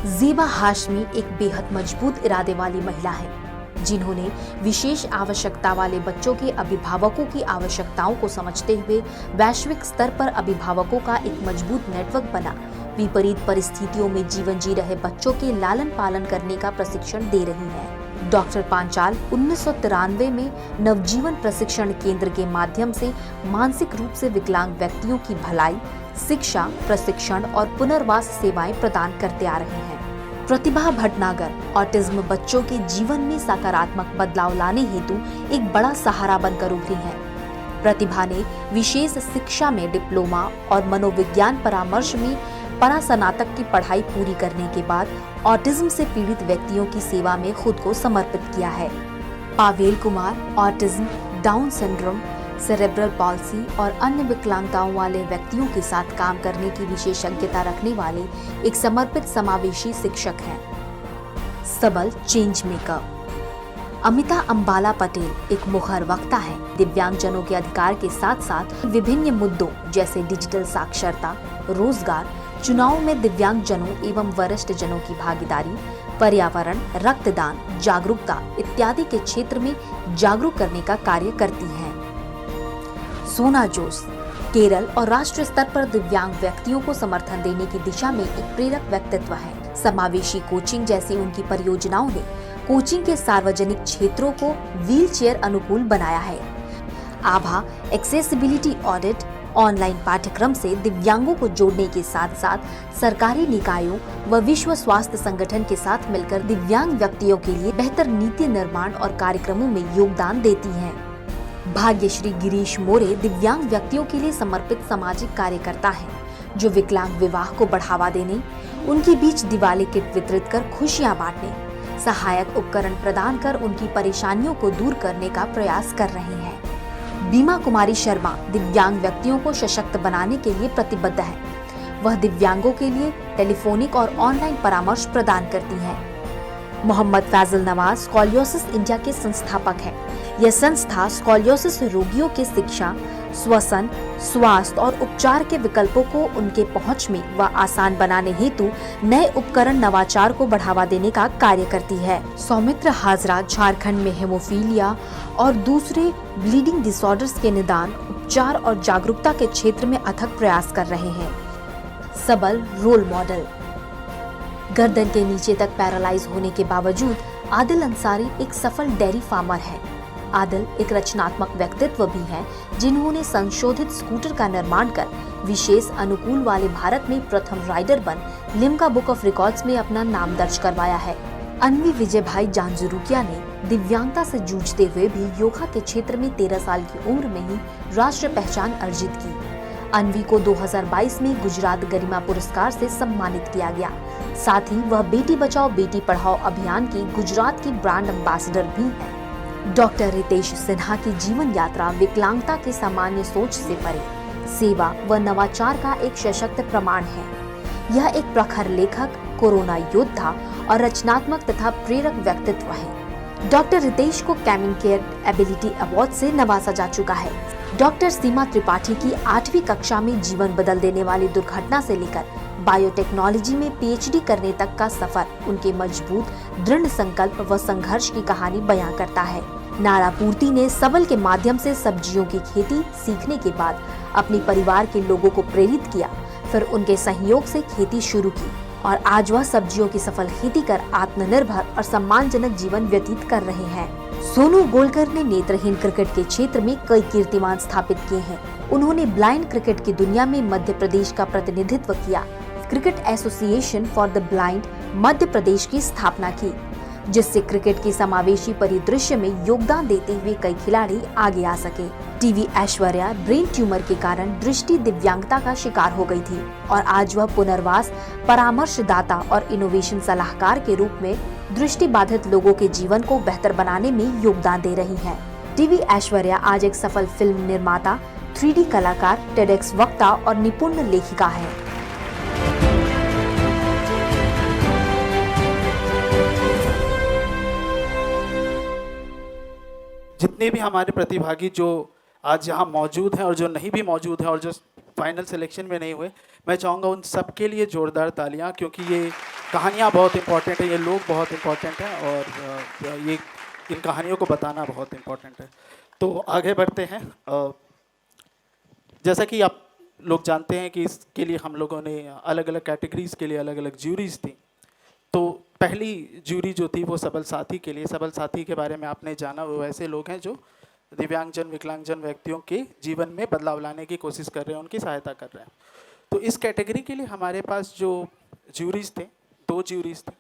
ज़ेबा हाशमी एक बेहद मजबूत इरादे वाली महिला है, जिन्होंने विशेष आवश्यकता वाले बच्चों के अभिभावकों की आवश्यकताओं को समझते हुए वैश्विक स्तर पर अभिभावकों का एक मजबूत नेटवर्क बना विपरीत परिस्थितियों में जीवन जी रहे बच्चों के लालन पालन करने का प्रशिक्षण दे रही है। डॉक्टर पांचाल 1993 में नवजीवन प्रशिक्षण केंद्र के माध्यम से मानसिक रूप से विकलांग व्यक्तियों की भलाई, शिक्षा, प्रशिक्षण और पुनर्वास सेवाएं प्रदान करते आ रहे हैं। प्रतिभा भटनागर ऑटिज्म बच्चों के जीवन में सकारात्मक बदलाव लाने हेतु एक बड़ा सहारा बनकर उभरी है। प्रतिभा ने विशेष शिक्षा में डिप्लोमा और मनोविज्ञान परामर्श में परास्नातक की पढ़ाई पूरी करने के बाद ऑटिज्म से पीड़ित व्यक्तियों की सेवा में खुद को समर्पित किया है। Pavel Kumar autism, Down syndrome, cerebral palsy और अन्य विकलांगताओं वाले व्यक्तियों के साथ काम करने की विशेषज्ञता रखने वाले एक समर्पित समावेशी शिक्षक हैं। सबल चेंज मेकर। अमिता अंबाला पटेल एक मुखर वक्ता है। दिव्यांगजनों के अधिकार के साथ साथ विभिन्न मुद्दों जैसे डिजिटल साक्षरता, रोजगार, चुनाव में दिव्यांगजनों एवं वरिष्ठ जनों की भागीदारी, पर्यावरण, रक्तदान, जागरूकता इत्यादि के क्षेत्र में जागरूक करने का कार्य करती हैं। सोना जोश केरल और राष्ट्रीय स्तर पर दिव्यांग व्यक्तियों को समर्थन देने की दिशा में एक प्रेरक व्यक्तित्व है। समावेशी कोचिंग जैसी उनकी परियोजनाओं ने कोचिंग के सार्वजनिक क्षेत्रों को व्हीलचेयर अनुकूल बनाया है। आभा एक्सेसिबिलिटी ऑडिट ऑनलाइन पाठ्यक्रम से दिव्यांगों को जोड़ने के साथ साथ सरकारी निकायों व विश्व स्वास्थ्य संगठन के साथ मिलकर दिव्यांग व्यक्तियों के लिए बेहतर नीति निर्माण और कार्यक्रमों में योगदान देती हैं। भाग्यश्री गिरीश मोरे दिव्यांग व्यक्तियों के लिए समर्पित सामाजिक कार्यकर्ता हैं, जो विकलांग विवाह को बढ़ावा देने, उनके बीच दिवाली किट वितरित कर खुशियां बांटने, सहायक उपकरण प्रदान कर उनकी परेशानियों को दूर करने का प्रयास कर रहे हैं। बीमा कुमारी शर्मा दिव्यांग व्यक्तियों को सशक्त बनाने के लिए प्रतिबद्ध है। वह दिव्यांगों के लिए टेलीफोनिक और ऑनलाइन परामर्श प्रदान करती हैं। मोहम्मद फैजल नवाज स्कॉलियोसिस इंडिया के संस्थापक हैं। यह संस्था स्कॉलियोसिस रोगियों के शिक्षा, श्वसन, स्वास्थ्य और उपचार के विकल्पों को उनके पहुंच में व आसान बनाने हेतु नए उपकरण नवाचार को बढ़ावा देने का कार्य करती है। सौमित्र हाजरा झारखंड में हेमोफीलिया और दूसरे ब्लीडिंग डिसऑर्डर्स के निदान, उपचार और जागरूकता के क्षेत्र में अथक प्रयास कर रहे हैं। सबल रोल मॉडल गर्दन के नीचे तक पैरालाइज होने के बावजूद आदिल अंसारी एक सफल डेयरी फार्मर है। आदिल एक रचनात्मक व्यक्तित्व भी है, जिन्होंने संशोधित स्कूटर का निर्माण कर विशेष अनुकूल वाले भारत में प्रथम राइडर बन लिम्का बुक ऑफ रिकॉर्ड्स में अपना नाम दर्ज करवाया है। अन्वी विजय भाई जानजुरुकिया ने दिव्यांगता से जूझते हुए भी योगा के क्षेत्र में 13 साल की उम्र में ही राष्ट्रीय पहचान अर्जित की। अन्वी को 2022 में गुजरात गरिमा पुरस्कार से सम्मानित किया गया। साथ ही वह बेटी बचाओ बेटी पढ़ाओ अभियान की गुजरात की ब्रांड एम्बेसडर भी है। डॉक्टर रितेश सिन्हा की जीवन यात्रा विकलांगता के सामान्य सोच से परे सेवा व नवाचार का एक सशक्त प्रमाण है। यह एक प्रखर लेखक, कोरोना योद्धा और रचनात्मक तथा प्रेरक व्यक्तित्व है। डॉक्टर रितेश को कम्युनिकेट एबिलिटी अवार्ड से नवाजा जा चुका है। डॉक्टर सीमा त्रिपाठी की 8वीं कक्षा में जीवन बदल देने वाली दुर्घटना से लेकर बायोटेक्नोलॉजी में पीएचडी करने तक का सफर उनके मजबूत दृढ़ संकल्प व संघर्ष की कहानी बयां करता है। नारापूर्ति ने सबल के माध्यम से सब्जियों की खेती सीखने के बाद अपने परिवार के लोगों को प्रेरित किया, फिर उनके सहयोग से खेती शुरू की और आज वह सब्जियों की सफल खेती कर आत्मनिर्भर और सम्मानजनक जीवन व्यतीत कर रहे हैं। सोनू गोलकर ने नेत्रहीन क्रिकेट के क्षेत्र में कई कीर्तिमान स्थापित किए हैं। उन्होंने ब्लाइंड क्रिकेट की दुनिया में मध्य प्रदेश का प्रतिनिधित्व किया। Cricket association for the blind Madhya Pradesh की स्थापना की, जिससे क्रिकेट के समावेशी परिदृश्य में योगदान देते हुए कई खिलाड़ी आगे आ सके। टीवी ऐश्वर्या ब्रेन ट्यूमर के कारण दृष्टि दिव्यांगता का शिकार हो गई थी और आज वह पुनर्वास परामर्शदाता और इनोवेशन सलाहकार के रूप में दृष्टि बाधित लोगों के जीवन को बेहतर बनाने में योगदान दे रही हैं। टीवी ऐश्वर्या आज एक सफल फिल्म निर्माता, 3D कलाकार, टेडेक्स वक्ता और निपुण लेखिका है। जितने भी हमारे प्रतिभागी जो आज यहाँ मौजूद हैं और जो नहीं भी मौजूद हैं और जो फाइनल सिलेक्शन में नहीं हुए, मैं चाहूँगा उन सब के लिए जोरदार तालियाँ, क्योंकि ये कहानियाँ बहुत इम्पॉर्टेंट है, ये लोग बहुत इम्पॉर्टेंट हैं और ये इन कहानियों को बताना बहुत इम्पॉर्टेंट है। तो आगे बढ़ते हैं। जैसा कि आप लोग जानते हैं कि इसके लिए हम लोगों ने अलग अलग कैटेगरीज़ के लिए अलग अलग ज्यूरीज थी। तो पहली ज्यूरी जो थी वो सबल साथी के लिए। सबल साथी के बारे में आपने जाना, वो ऐसे लोग हैं जो दिव्यांगजन विकलांगजन व्यक्तियों के जीवन में बदलाव लाने की कोशिश कर रहे हैं, उनकी सहायता कर रहे हैं। तो इस कैटेगरी के लिए हमारे पास जो ज्यूरीज थे, 2 ज्यूरीज थे।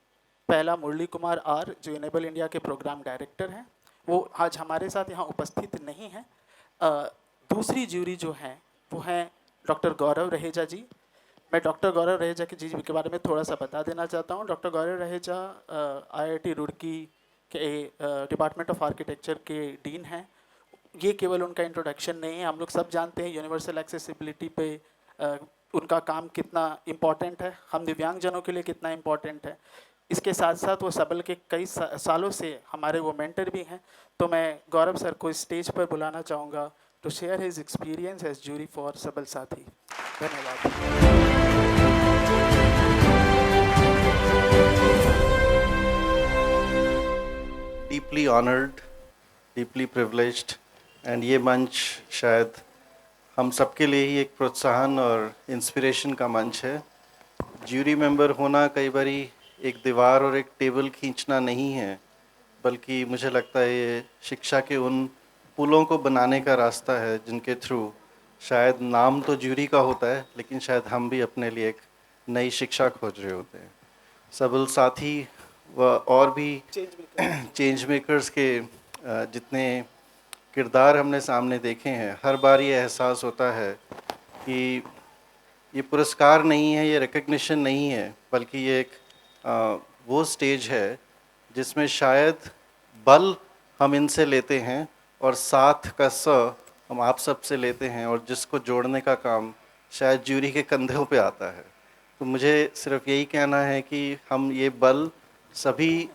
पहला मुरली कुमार आर, जो इनेबल इंडिया के प्रोग्राम डायरेक्टर हैं, वो आज हमारे साथ यहाँ उपस्थित नहीं हैं। दूसरी ज्यूरी जो है वो हैं डॉक्टर गौरव रहेजा जी। मैं डॉक्टर गौरव रहेजा जी के बारे में थोड़ा सा बता देना चाहता हूँ। डॉक्टर गौरव रहेजा IIT रुड़की के डिपार्टमेंट ऑफ आर्किटेक्चर के डीन हैं। ये केवल उनका इंट्रोडक्शन नहीं है, हम लोग सब जानते हैं यूनिवर्सल एक्सेसिबिलिटी पे उनका काम कितना इम्पॉर्टेंट है, हम दिव्यांगजनों के लिए कितना इम्पॉर्टेंट है। इसके साथ साथ वो सबल के कई सालों से हमारे वो मेंटर भी हैं। तो मैं गौरव सर को स्टेज पर बुलाना चाहूँगा to share his experience as jury for Sabal Saathi. धन्यवाद। Deeply honoured, deeply privileged and ये मंच शायद हम सबके लिए ही एक प्रोत्साहन और इंस्पिरेशन का मंच है। ज्यूरी मेंबर होना कई बारी एक दीवार और एक टेबल खींचना नहीं है, बल्कि मुझे लगता है ये शिक्षा के उन पुलों को बनाने का रास्ता है जिनके थ्रू शायद नाम तो ज्यूरी का होता है, लेकिन शायद हम भी अपने लिए एक नई शिक्षा खोज रहे होते हैं। सबल साथी व और भी चेंज मेकर्स के जितने किरदार हमने सामने देखे हैं, हर बार ये एहसास होता है कि ये पुरस्कार नहीं है, ये रिकग्निशन नहीं है, बल्कि ये एक वो स्टेज है जिसमें शायद बल हम इनसे लेते हैं और साथ का स हम आप सब से लेते हैं, और जिसको जोड़ने का काम शायद ज्यूरी के कंधों पे आता है। तो मुझे सिर्फ यही कहना है कि हम ये बल सभी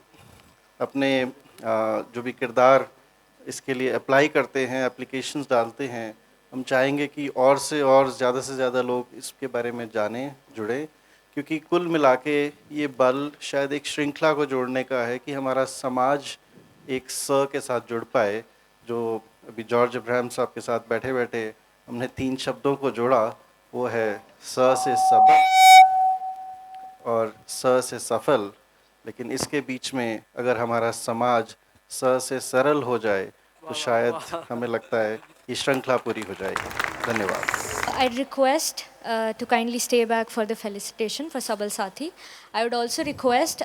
अपने जो भी किरदार इसके लिए अप्लाई करते हैं, एप्लीकेशंस डालते हैं, हम चाहेंगे कि और से ज़्यादा लोग इसके बारे में जानें, जुड़ें, क्योंकि कुल मिला के ये बल शायद एक श्रृंखला को जोड़ने का है कि हमारा समाज एक स के साथ जुड़ पाए। जो अभी जॉर्ज अब्राहम साहब के साथ बैठे बैठे हमने 3 शब्दों को जोड़ा, वो है स से सबल और स से सफल। लेकिन इसके बीच में अगर हमारा समाज स से सरल हो जाए तो शायद हमें लगता है ये श्रृंखला पूरी हो जाएगी। धन्यवाद। I'd request to kindly stay back for the felicitation for Sabal Sathi. I would also request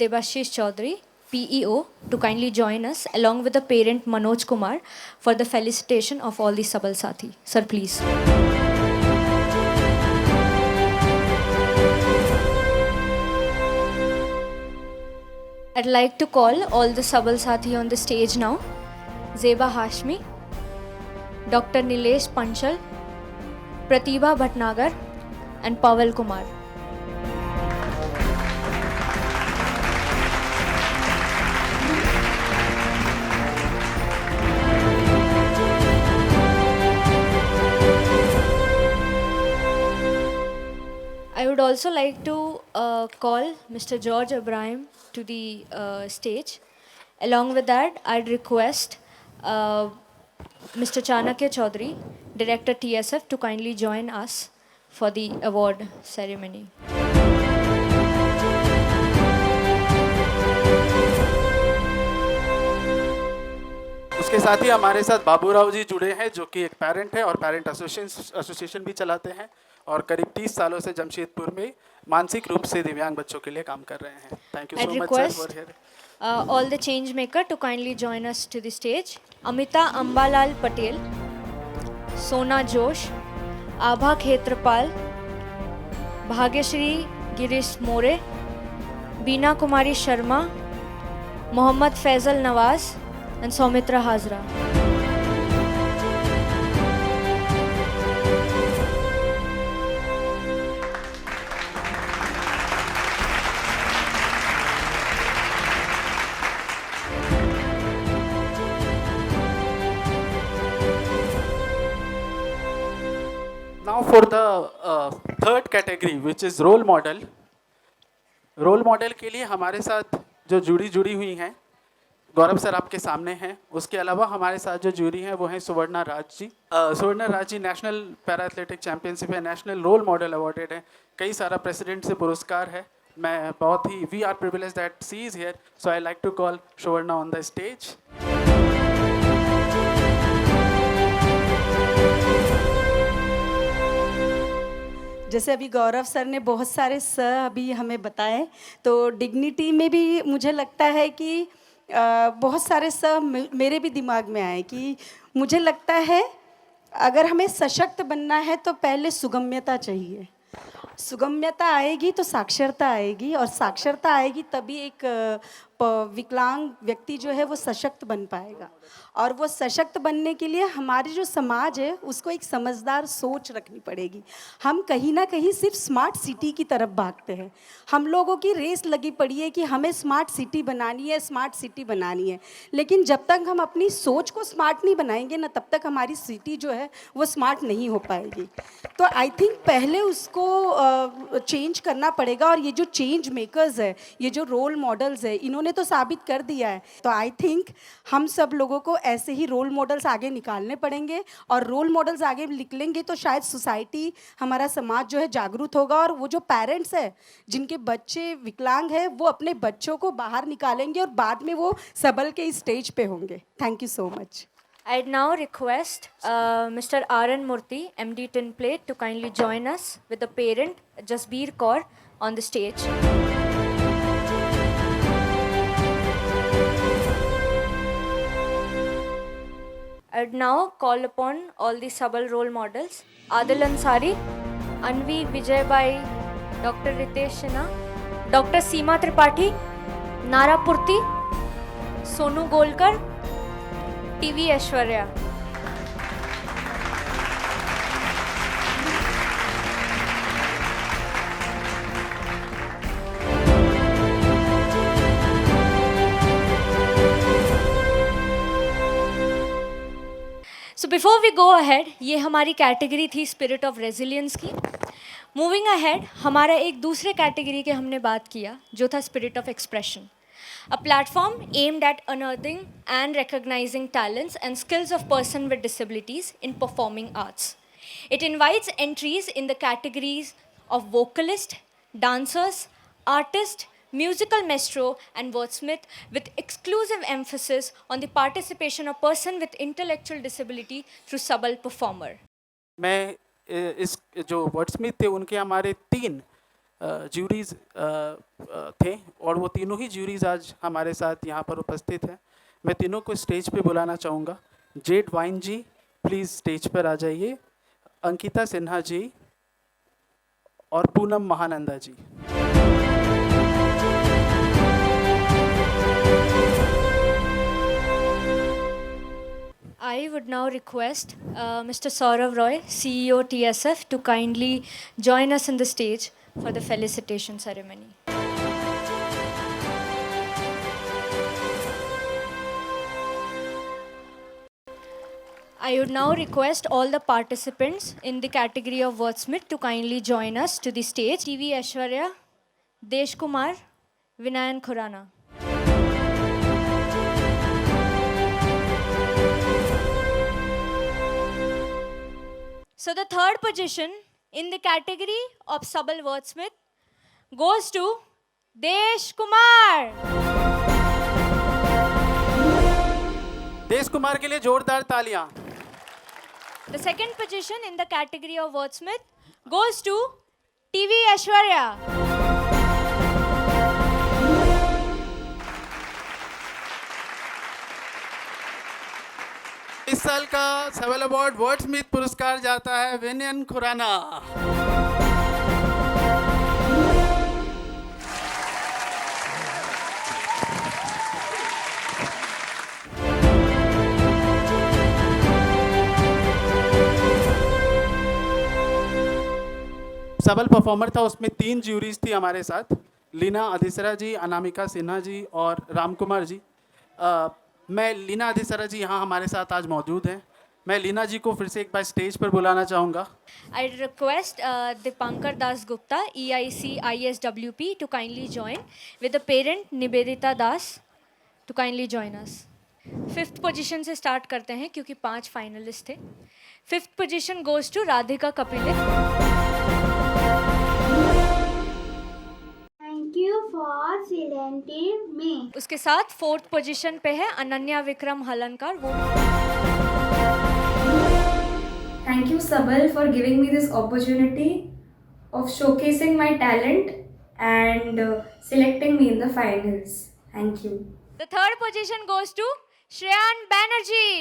Debashish Chaudhary, PEO, to kindly join us along with the parent Manoj Kumar for the felicitation of all the Sabal Sathi. Sir, please. I'd like to call all the Sabal Sathi on the stage now. Zeba Hashmi, Dr. Nilesh Panchal, Pratibha Bhatnagar and Pavel Kumar. I would also like to call Mr. George Abraham to the stage. Along with that, I'd request Mr. Chanakya Chaudhary, Director TSF, to kindly join us for the award ceremony. उसके साथ ही हमारे साथ बाबूराव जी जुड़े हैं, जो कि एक parent है और पेरेंट एसोसिएशन भी चलाते हैं और करीब 30 सालों से जमशेदपुर में मानसिक रूप से दिव्यांग बच्चों के लिए काम कर रहे हैं। Thank you so much sir for here. All the change maker to kindly join us to the stage. Amita Ambalal Patel, Sona Josh, Abha Khetrapal, Bhagyashri Girish More, Beena Kumari Sharma, Mohammad Faisal Nawaz and Soumitra Hazra. Now for the third category, which is role model. Role model के लिए हमारे साथ जो जुड़ी हुई हैं, गौरव sir आपके सामने हैं। उसके अलावा हमारे साथ जो जूरी हैं वो हैं Suvarna Raj ji. Suvarna Raj ji national para athletic championship है, नेशनल रोल मॉडल अवार्डेड है, कई सारा प्रेसिडेंट से पुरस्कार है। मैं बहुत ही we are privileged that she is here, so I like to call Suvarna on the stage. जैसे अभी गौरव सर ने बहुत सारे स अभी हमें बताए, तो डिग्निटी में भी मुझे लगता है कि बहुत सारे स मेरे भी दिमाग में आए कि मुझे लगता है अगर हमें सशक्त बनना है तो पहले सुगम्यता चाहिए। सुगम्यता आएगी तो साक्षरता आएगी, और साक्षरता आएगी तभी एक विकलांग व्यक्ति जो है वो सशक्त बन पाएगा। और वो सशक्त बनने के लिए हमारे जो समाज है उसको एक समझदार सोच रखनी पड़ेगी। हम कहीं ना कहीं सिर्फ स्मार्ट सिटी की तरफ भागते हैं। हम लोगों की रेस लगी पड़ी है कि हमें स्मार्ट सिटी बनानी है, स्मार्ट सिटी बनानी है। लेकिन जब तक हम अपनी सोच को स्मार्ट नहीं बनाएंगे ना, तब तक हमारी सिटी जो है वो स्मार्ट नहीं हो पाएगी। तो आई थिंक पहले उसको चेंज करना पड़ेगा। और ये जो चेंज मेकर्स है, ये जो रोल मॉडल्स है, इन्होंने तो साबित कर दिया है। तो आई थिंक हम सब लोगों को ऐसे ही रोल मॉडल्स आगे निकालने पड़ेंगे। और रोल मॉडल्स आगे निकलेंगे तो शायद सोसाइटी, हमारा समाज जो है जागरूक होगा। और वो जो पेरेंट्स है जिनके बच्चे विकलांग हैं, वो अपने बच्चों को बाहर निकालेंगे और बाद में वो सबल के इस स्टेज पे होंगे। Thank you so much. I'd now request Mr. R.N. Murthy, MD Tinplate, to kindly join us with the parent, Jasbir Kaur, on the stage. I'd now call upon all the Sabal role models, Adil Ansari, Anvi Vijaybai, Dr. Ritesh Sinha, Dr. Seema Tripathi, Nara Purti, Sonu Golkar, TV Aishwarya. So before we go ahead, ये हमारी category थी spirit of resilience की। Moving ahead, हमारा एक दूसरे category के हमने बात किया जो था spirit of expression, a platform aimed at unearthing and recognizing talents and skills of person with disabilities in performing arts. It invites entries in the categories of vocalist, dancers, artist, musical maestro and wordsmith, with exclusive emphasis on the participation of person with intellectual disability through Sabal performer. मैं इस जो वर्ड्समिथ थे उनके हमारे 3 juries थे और वो तीनों ही ज्यूरीज आज हमारे साथ यहाँ पर उपस्थित हैं। मैं तीनों को स्टेज पे बुलाना चाहूँगा। जेड वाइन जी प्लीज़ स्टेज पर आ जाइए, अंकिता सिन्हा जी और पूनम महानंदा जी। I would now request Mr. Saurav Roy, CEO TSF, to kindly join us on the stage for the felicitation ceremony. I would now request all the participants in the category of wordsmith to kindly join us to the stage. TV Aishwarya, Desh Kumar, Vinayan Khurana. So the third position in the category of Sabal wordsmith goes to Desh Kumar. देश कुमार के लिए जोरदार तालियां। The second position in the category of wordsmith goes to TV Aishwarya. इस साल का Sabal award वर्ड्समिथ पुरस्कार जाता है विनयन खुराना। सबल परफॉर्मर था, उसमें 3 ज्यूरीज थी हमारे साथ, लीना अधिसरा जी, अनामिका सिन्हा जी और राम कुमार जी। मैं लीना अधिसरा जी यहाँ हमारे साथ आज मौजूद हैं। मैं लीना जी को फिर से एक बार स्टेज पर बुलाना चाहूँगा। I request Dipankar Das Gupta, EIC ISWP, to kindly join with the parent Nibedita Das to kindly join us. 5th position से स्टार्ट करते हैं क्योंकि 5 फाइनलिस्ट थे। 5th position goes to Radhika Kapile. Thank you for selecting me. उसके साथ 4th position पे है अनन्या विक्रम हलनकर। वो Thank you, Sabal, for giving me this opportunity of showcasing my talent and selecting me in the finals. Thank you. The 3rd position goes to Shreyan Banerjee.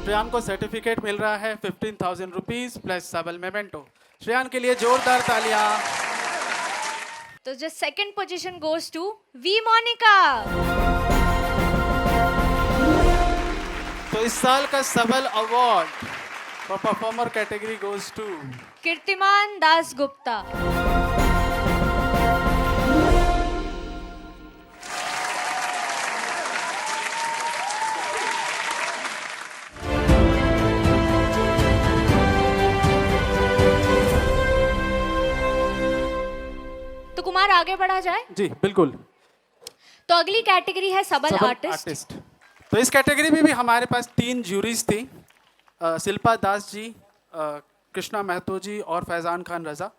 श्रेयान को certificate मिल रहा है 15,000 rupees plus Sabal memento. Shreyan के लिए जोरदार तालियां। तो जो second position goes to V Monika. तो इस साल का Sabal award for performer category goes to Kirtiman Das Gupta. तो कुमार आगे बढ़ा जाए। जी बिल्कुल। तो अगली कैटेगरी है सबल आर्टिस्ट। तो इस कैटेगरी में भी हमारे पास 3 ज्यूरीज थी, शिल्पा दास जी, कृष्णा महतो जी और Faizan Khan Raza.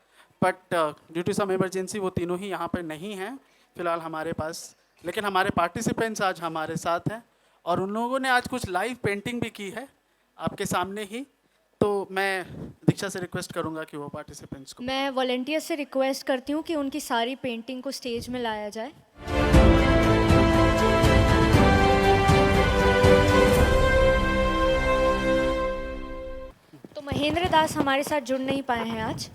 But due to some emergency वो तीनों ही यहाँ पर नहीं हैं फिलहाल हमारे पास, लेकिन हमारे पार्टिसिपेंट्स आज हमारे साथ हैं और उन लोगों ने आज कुछ लाइव पेंटिंग भी की है आपके सामने ही। तो मैं दीक्षा से रिक्वेस्ट करूँगा कि वो पार्टिसिपेंट्स को, मैं वॉलंटियर से रिक्वेस्ट करती हूँ कि उनकी सारी पेंटिंग को स्टेज में लाया जाए। तो महेंद्र दास हमारे साथ जुड़ नहीं पाए हैं आज,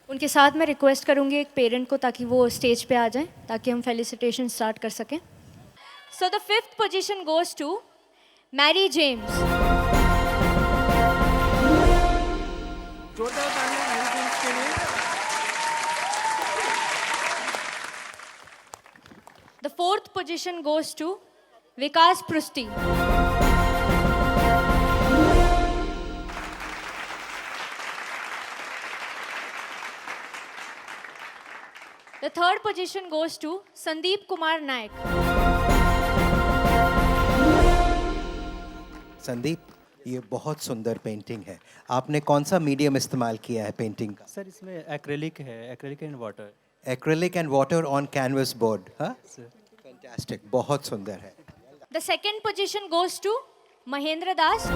उनके साथ मैं रिक्वेस्ट करूंगी एक पेरेंट को ताकि वो स्टेज पे आ जाएं ताकि हम फेलिसिटेशन स्टार्ट कर सकें। So the 5th position goes to Mary James. The 4th position goes to Vikas Prishti. The 3rd position goes to Sandeep Kumar नायक। संदीप, ये बहुत सुंदर पेंटिंग है। आपने कौन सा मीडियम इस्तेमाल किया है पेंटिंग का? सर इसमें एक्रेलिक है, acrylic and water. Acrylic and water on canvas board. हाँ, फैंटास्टिक, बहुत सुंदर है। The 2nd position goes to Mahendra Das.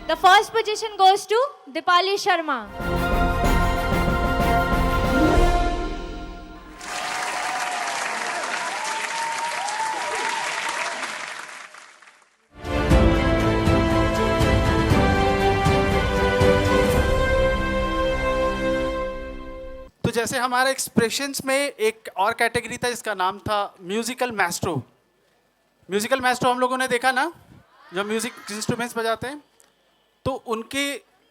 The 1st position goes to Deepali Sharma. तो जैसे हमारे एक्सप्रेशंस में एक और कैटेगरी था जिसका नाम था म्यूजिकल मैस्ट्रो। म्यूजिकल मैस्ट्रो हम लोगों ने देखा ना, जो म्यूजिक इंस्ट्रूमेंट्स बजाते हैं, तो उनके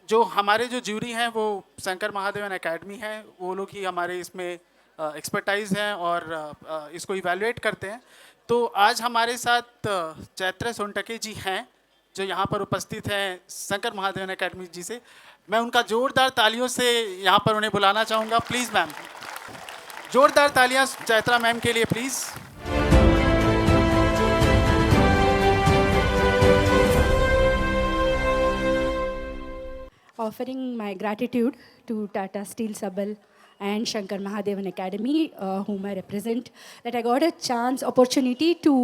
जो हमारे जो ज्यूरी हैं वो शंकर महादेवन एकेडमी है, वो लोग ही हमारे इसमें एक्सपर्टाइज हैं और इसको इवैल्यूएट करते हैं। तो आज हमारे साथ चैत्र सोनटके जी हैं जो यहाँ पर उपस्थित हैं शंकर महादेवन एकेडमी जी से। मैं उनका जोरदार तालियों से यहाँ पर उन्हें बुलाना चाहूँगा। प्लीज़ मैम, जोरदार तालियाँ चैत्रा मैम के लिए please. Offering my gratitude to Tata Steel Sabal and Shankar Mahadevan Academy, whom I represent, that I got a opportunity to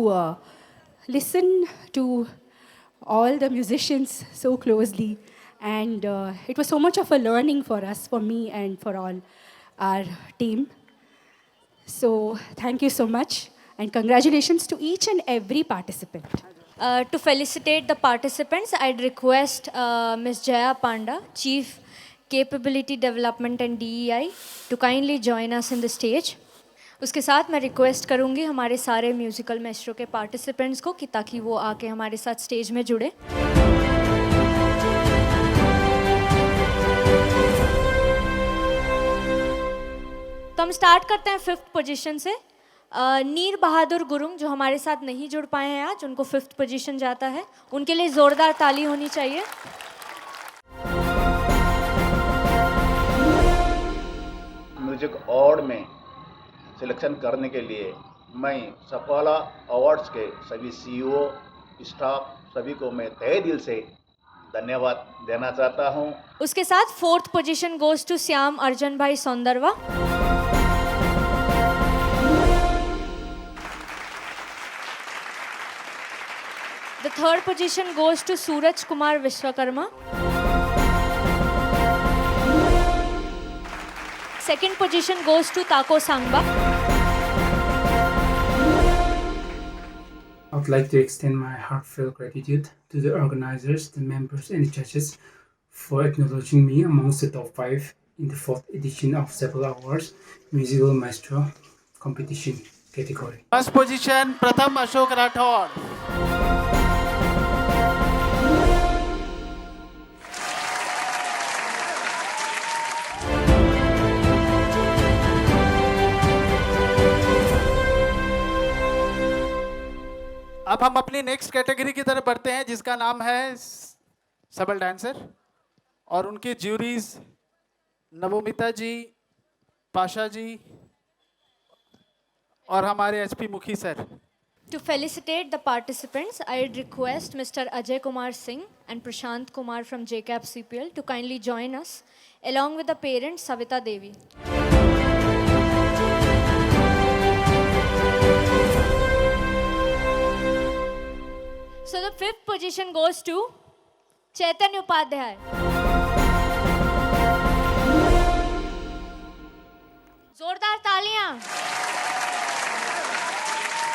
listen to all the musicians so closely. And it was so much of a learning for us, for me and for all our team. So thank you so much and congratulations to each and every participant. To felicitate the participants, I'd request Ms. Jaya Panda, Chief Capability Development and DEI, to kindly join us in the stage. उसके साथ मैं request करूँगी हमारे सारे musical Maestro के participants को कि ताकि वो आके हमारे साथ स्टेज में जुड़े। तो हम स्टार्ट करते हैं 5th पोजीशन से। नीर बहादुर गुरुंग जो हमारे साथ नहीं जुड़ पाए हैं आज, उनको 5th पोजीशन जाता है। उनके लिए जोरदार ताली होनी चाहिए। म्यूजिक अवार्ड में सिलेक्शन करने के लिए मैं सफाला अवार्ड्स के सभी CEO, स्टाफ सभी को मैं तहे दिल से धन्यवाद देना चाहता हूं। उसके साथ 4th position goes to Shyam Arjan Bhai Saundarva. The 3rd position goes to Suraj Kumar Vishwakarma. 2nd position goes to Tako Sangba. I would like to extend my heartfelt gratitude to the organizers, the members, and the judges for acknowledging me amongst the top 5 in the 4th edition of Sabal Awards Musical Maestro Competition category. First position, Pratham Ashok Rathod. अब हम अपनी next category की तरफ बढ़ते हैं जिसका नाम है सबल डांसर और उनके ज्यूरीज नवोमिता जी, पाशा जी और हमारे एचपी मुखी sir. To felicitate the participants, I would request Mr. Ajay Kumar Singh and Prashant Kumar from JCAP CPL to kindly join us, along with the parents Savita Devi. So the 5th position goes to Chaitanya Upadhyay. जोरदार तालियां.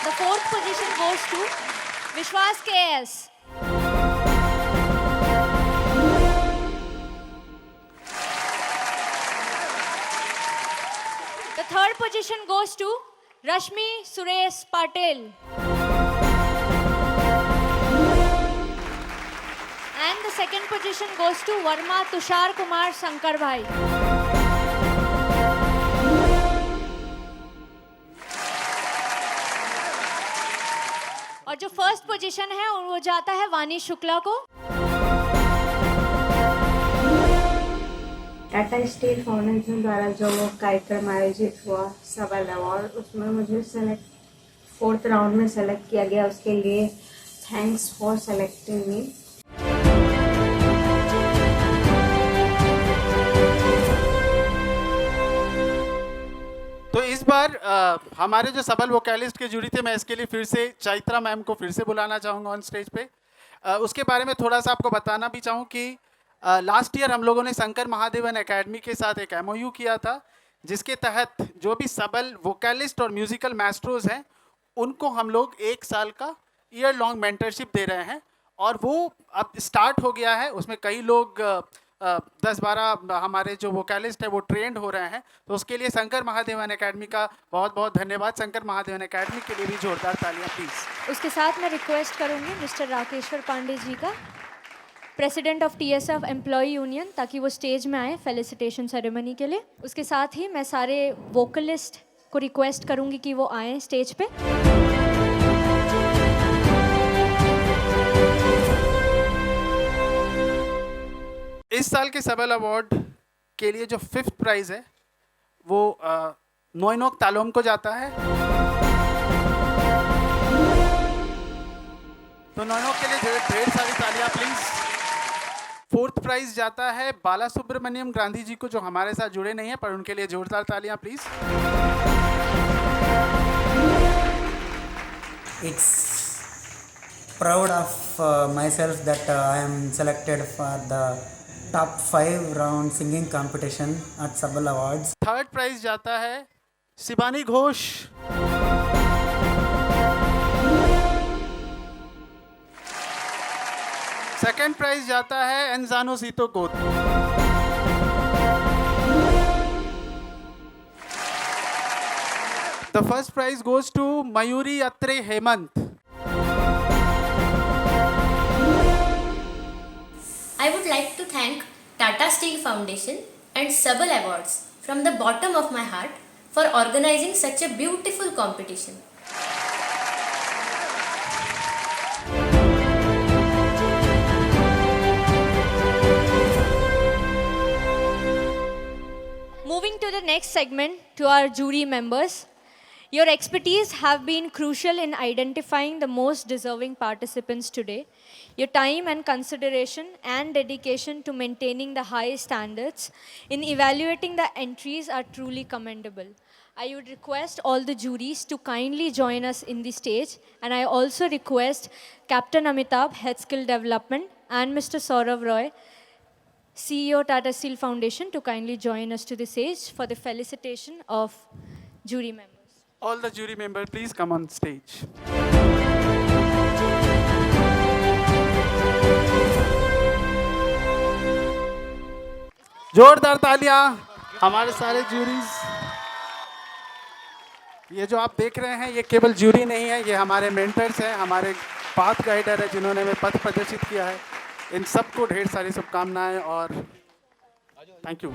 The 4th position goes to Vishwas KS. The 3rd position goes to Rashmi Suresh Patel. And the 2nd position goes to Varma Tushar Kumar Shankar Bhai. और जो first position है वो जाता है वानी शुक्ला को. टाटा स्टील फाउंडेशन द्वारा जो कार्यक्रम आयोजित हुआ सबल अवार्ड, उसमें मुझे 4th राउंड में सेलेक्ट किया गया. उसके लिए थैंक्स फॉर सेलेक्टिंग मी. तो इस बार हमारे जो सबल वोकलिस्ट के जूरी थे, मैं इसके लिए फिर से चैत्रा मैम को फिर से बुलाना चाहूँगा ऑन स्टेज पे. उसके बारे में थोड़ा सा आपको बताना भी चाहूँ कि लास्ट ईयर हम लोगों ने शंकर महादेवन एकेडमी के साथ एक MOU किया था, जिसके तहत जो भी सबल वोकलिस्ट और म्यूजिकल मास्टर्स हैं उनको हम लोग 1 साल का ईयर लॉन्ग मेंटरशिप दे रहे हैं. और वो अब स्टार्ट हो गया है. उसमें कई लोग 10-12 हमारे जो वोकलिस्ट है वो ट्रेंड हो रहे हैं. तो उसके लिए शंकर महादेवन एकेडमी का बहुत बहुत धन्यवाद. शंकर महादेवन एकेडमी के लिए भी जोरदार तालियां प्लीज. उसके साथ मैं रिक्वेस्ट करूंगी मिस्टर राकेश्वर पांडे जी का, president of TSF employ union, ताकि वो स्टेज में आए फेलिसिटेशन सेरेमनी के लिए. उसके साथ ही मैं सारे वोकलिस्ट को रिक्वेस्ट करूंगी कि वो आए स्टेज पे. इस साल के सबल अवार्ड के लिए जो 5th प्राइज है वो नोइनोक तालोम को जाता है. तो नोइनोक के लिए ढेर सारी तालियां प्लीज. 4th प्राइज जाता है बाला सुब्रमण्यम गांधी जी को, जो हमारे साथ जुड़े नहीं हैं, पर उनके लिए जोरदार तालियां please. It's proud of myself that I am selected for the top 5 round singing competition at Sabal Awards. 3rd prize जाता है शिवानी घोष. सेकंड प्राइज जाता है एनजानो सीतो को. The first prize goes to Mayuri Atre Hemant. I would like to thank Tata Steel Foundation and Sabal Awards from the bottom of my heart for organizing such a beautiful competition. Moving to the next segment, to our jury members. Your expertise have been crucial in identifying the most deserving participants today. Your time and consideration and dedication to maintaining the high standards in evaluating the entries are truly commendable. I would request all the juries to kindly join us in the stage, and I also request Captain Amitabh, Head Skill Development, and Mr. Saurav Roy, CEO Tata Steel Foundation, to kindly join us to the stage for the felicitation of jury members. All the jury members, please come on stage. जोरदार तालियां हमारे सारे juries, ये जो आप देख रहे हैं ये केवल ज्यूरी नहीं है, ये हमारे मेंटर्स हैं, हमारे पाथ गाइडर है जिन्होंने हमें पथ प्रदर्शित किया है। इन सबको ढेर सारी शुभकामनाएं और थैंक यू।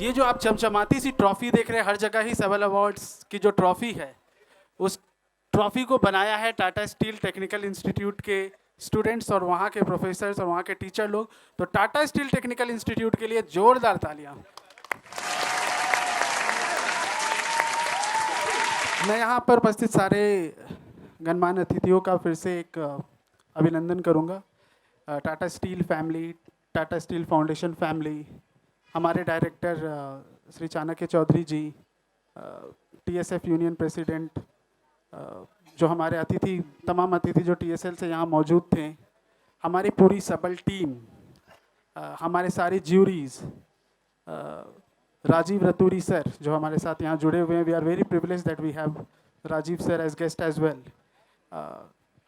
ये जो आप चमचमाती सी ट्रॉफी देख रहे हैं, हर जगह ही सबल अवार्ड्स की जो ट्रॉफी है, उस ट्रॉफी को बनाया है टाटा स्टील टेक्निकल इंस्टीट्यूट के स्टूडेंट्स और वहाँ के प्रोफेसर्स और वहाँ के टीचर लोग। तो टाटा स्टील टेक्निकल इंस्टीट्यूट के लिए जोरदार तालियां। मैं यहाँ पर उपस्थित सारे गणमान्य अतिथियों का फिर से एक अभिनंदन करूँगा। Tata steel family, Tata Steel foundation family, हमारे डायरेक्टर श्री चाणक्य चौधरी जी, TSF यूनियन प्रेसिडेंट, जो हमारे अतिथि, तमाम अतिथि जो TSL से यहाँ मौजूद थे, हमारी पूरी सबल टीम, हमारे सारे ज्यूरीज, राजीव रतूरी सर जो हमारे साथ यहाँ जुड़े हुए हैं। We are very privilege that we have Rajiv sir as guest as well.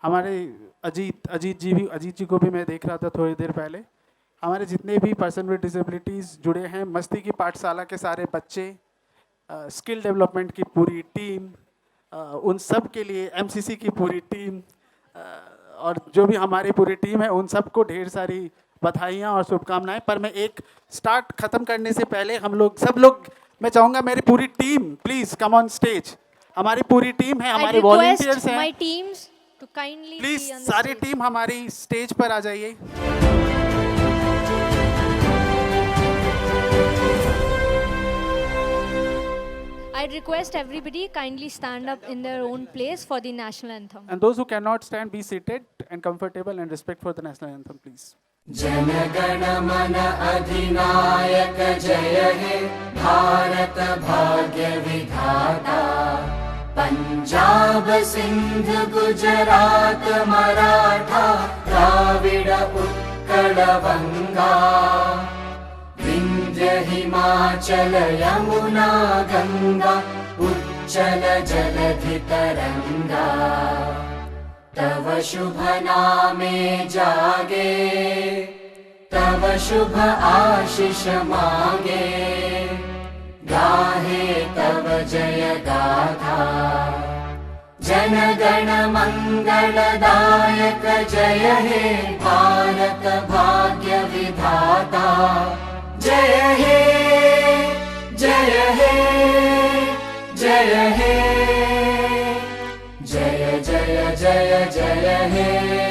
हमारे अजीत जी को भी मैं देख रहा था थोड़ी देर पहले। हमारे जितने भी पर्सन विद डिसेबिलिटीज़ जुड़े हैं, मस्ती की पाठशाला के सारे बच्चे, स्किल डेवलपमेंट की पूरी टीम, उन सब के लिए MCC की पूरी टीम और जो भी हमारी पूरी टीम है, उन सबको ढेर सारी बधाइयाँ और शुभकामनाएं। पर मैं एक स्टार्ट ख़त्म करने से पहले सब लोग मैं चाहूँगा मेरी पूरी team please come on stage. हमारी पूरी टीम है, हमारे वॉलंटियर्स हैं, प्लीज़ सारी टीम हमारी स्टेज पर आ जाइए। I request everybody kindly stand up in their own place for the national anthem. And those who cannot stand, be seated and comfortable and respect for the national anthem, please. Jana Gana मन अधिनायक जय हे भारत भाग्य विधाता, पंजाब सिंध गुजरात मराठा द्राविड़ उत्कल बंगा, विंध्य हिमाचल यमुना गंगा उच्चल जलधि तरंगा, तव शुभ नामे जागे, तव शुभ आशीष मांगे, गाहे तव जय गाथा, जन गण मंगलदायक जय हे भारत भाग्य विधाता, जय हे जय हे जय हे जय जय जय जय हे।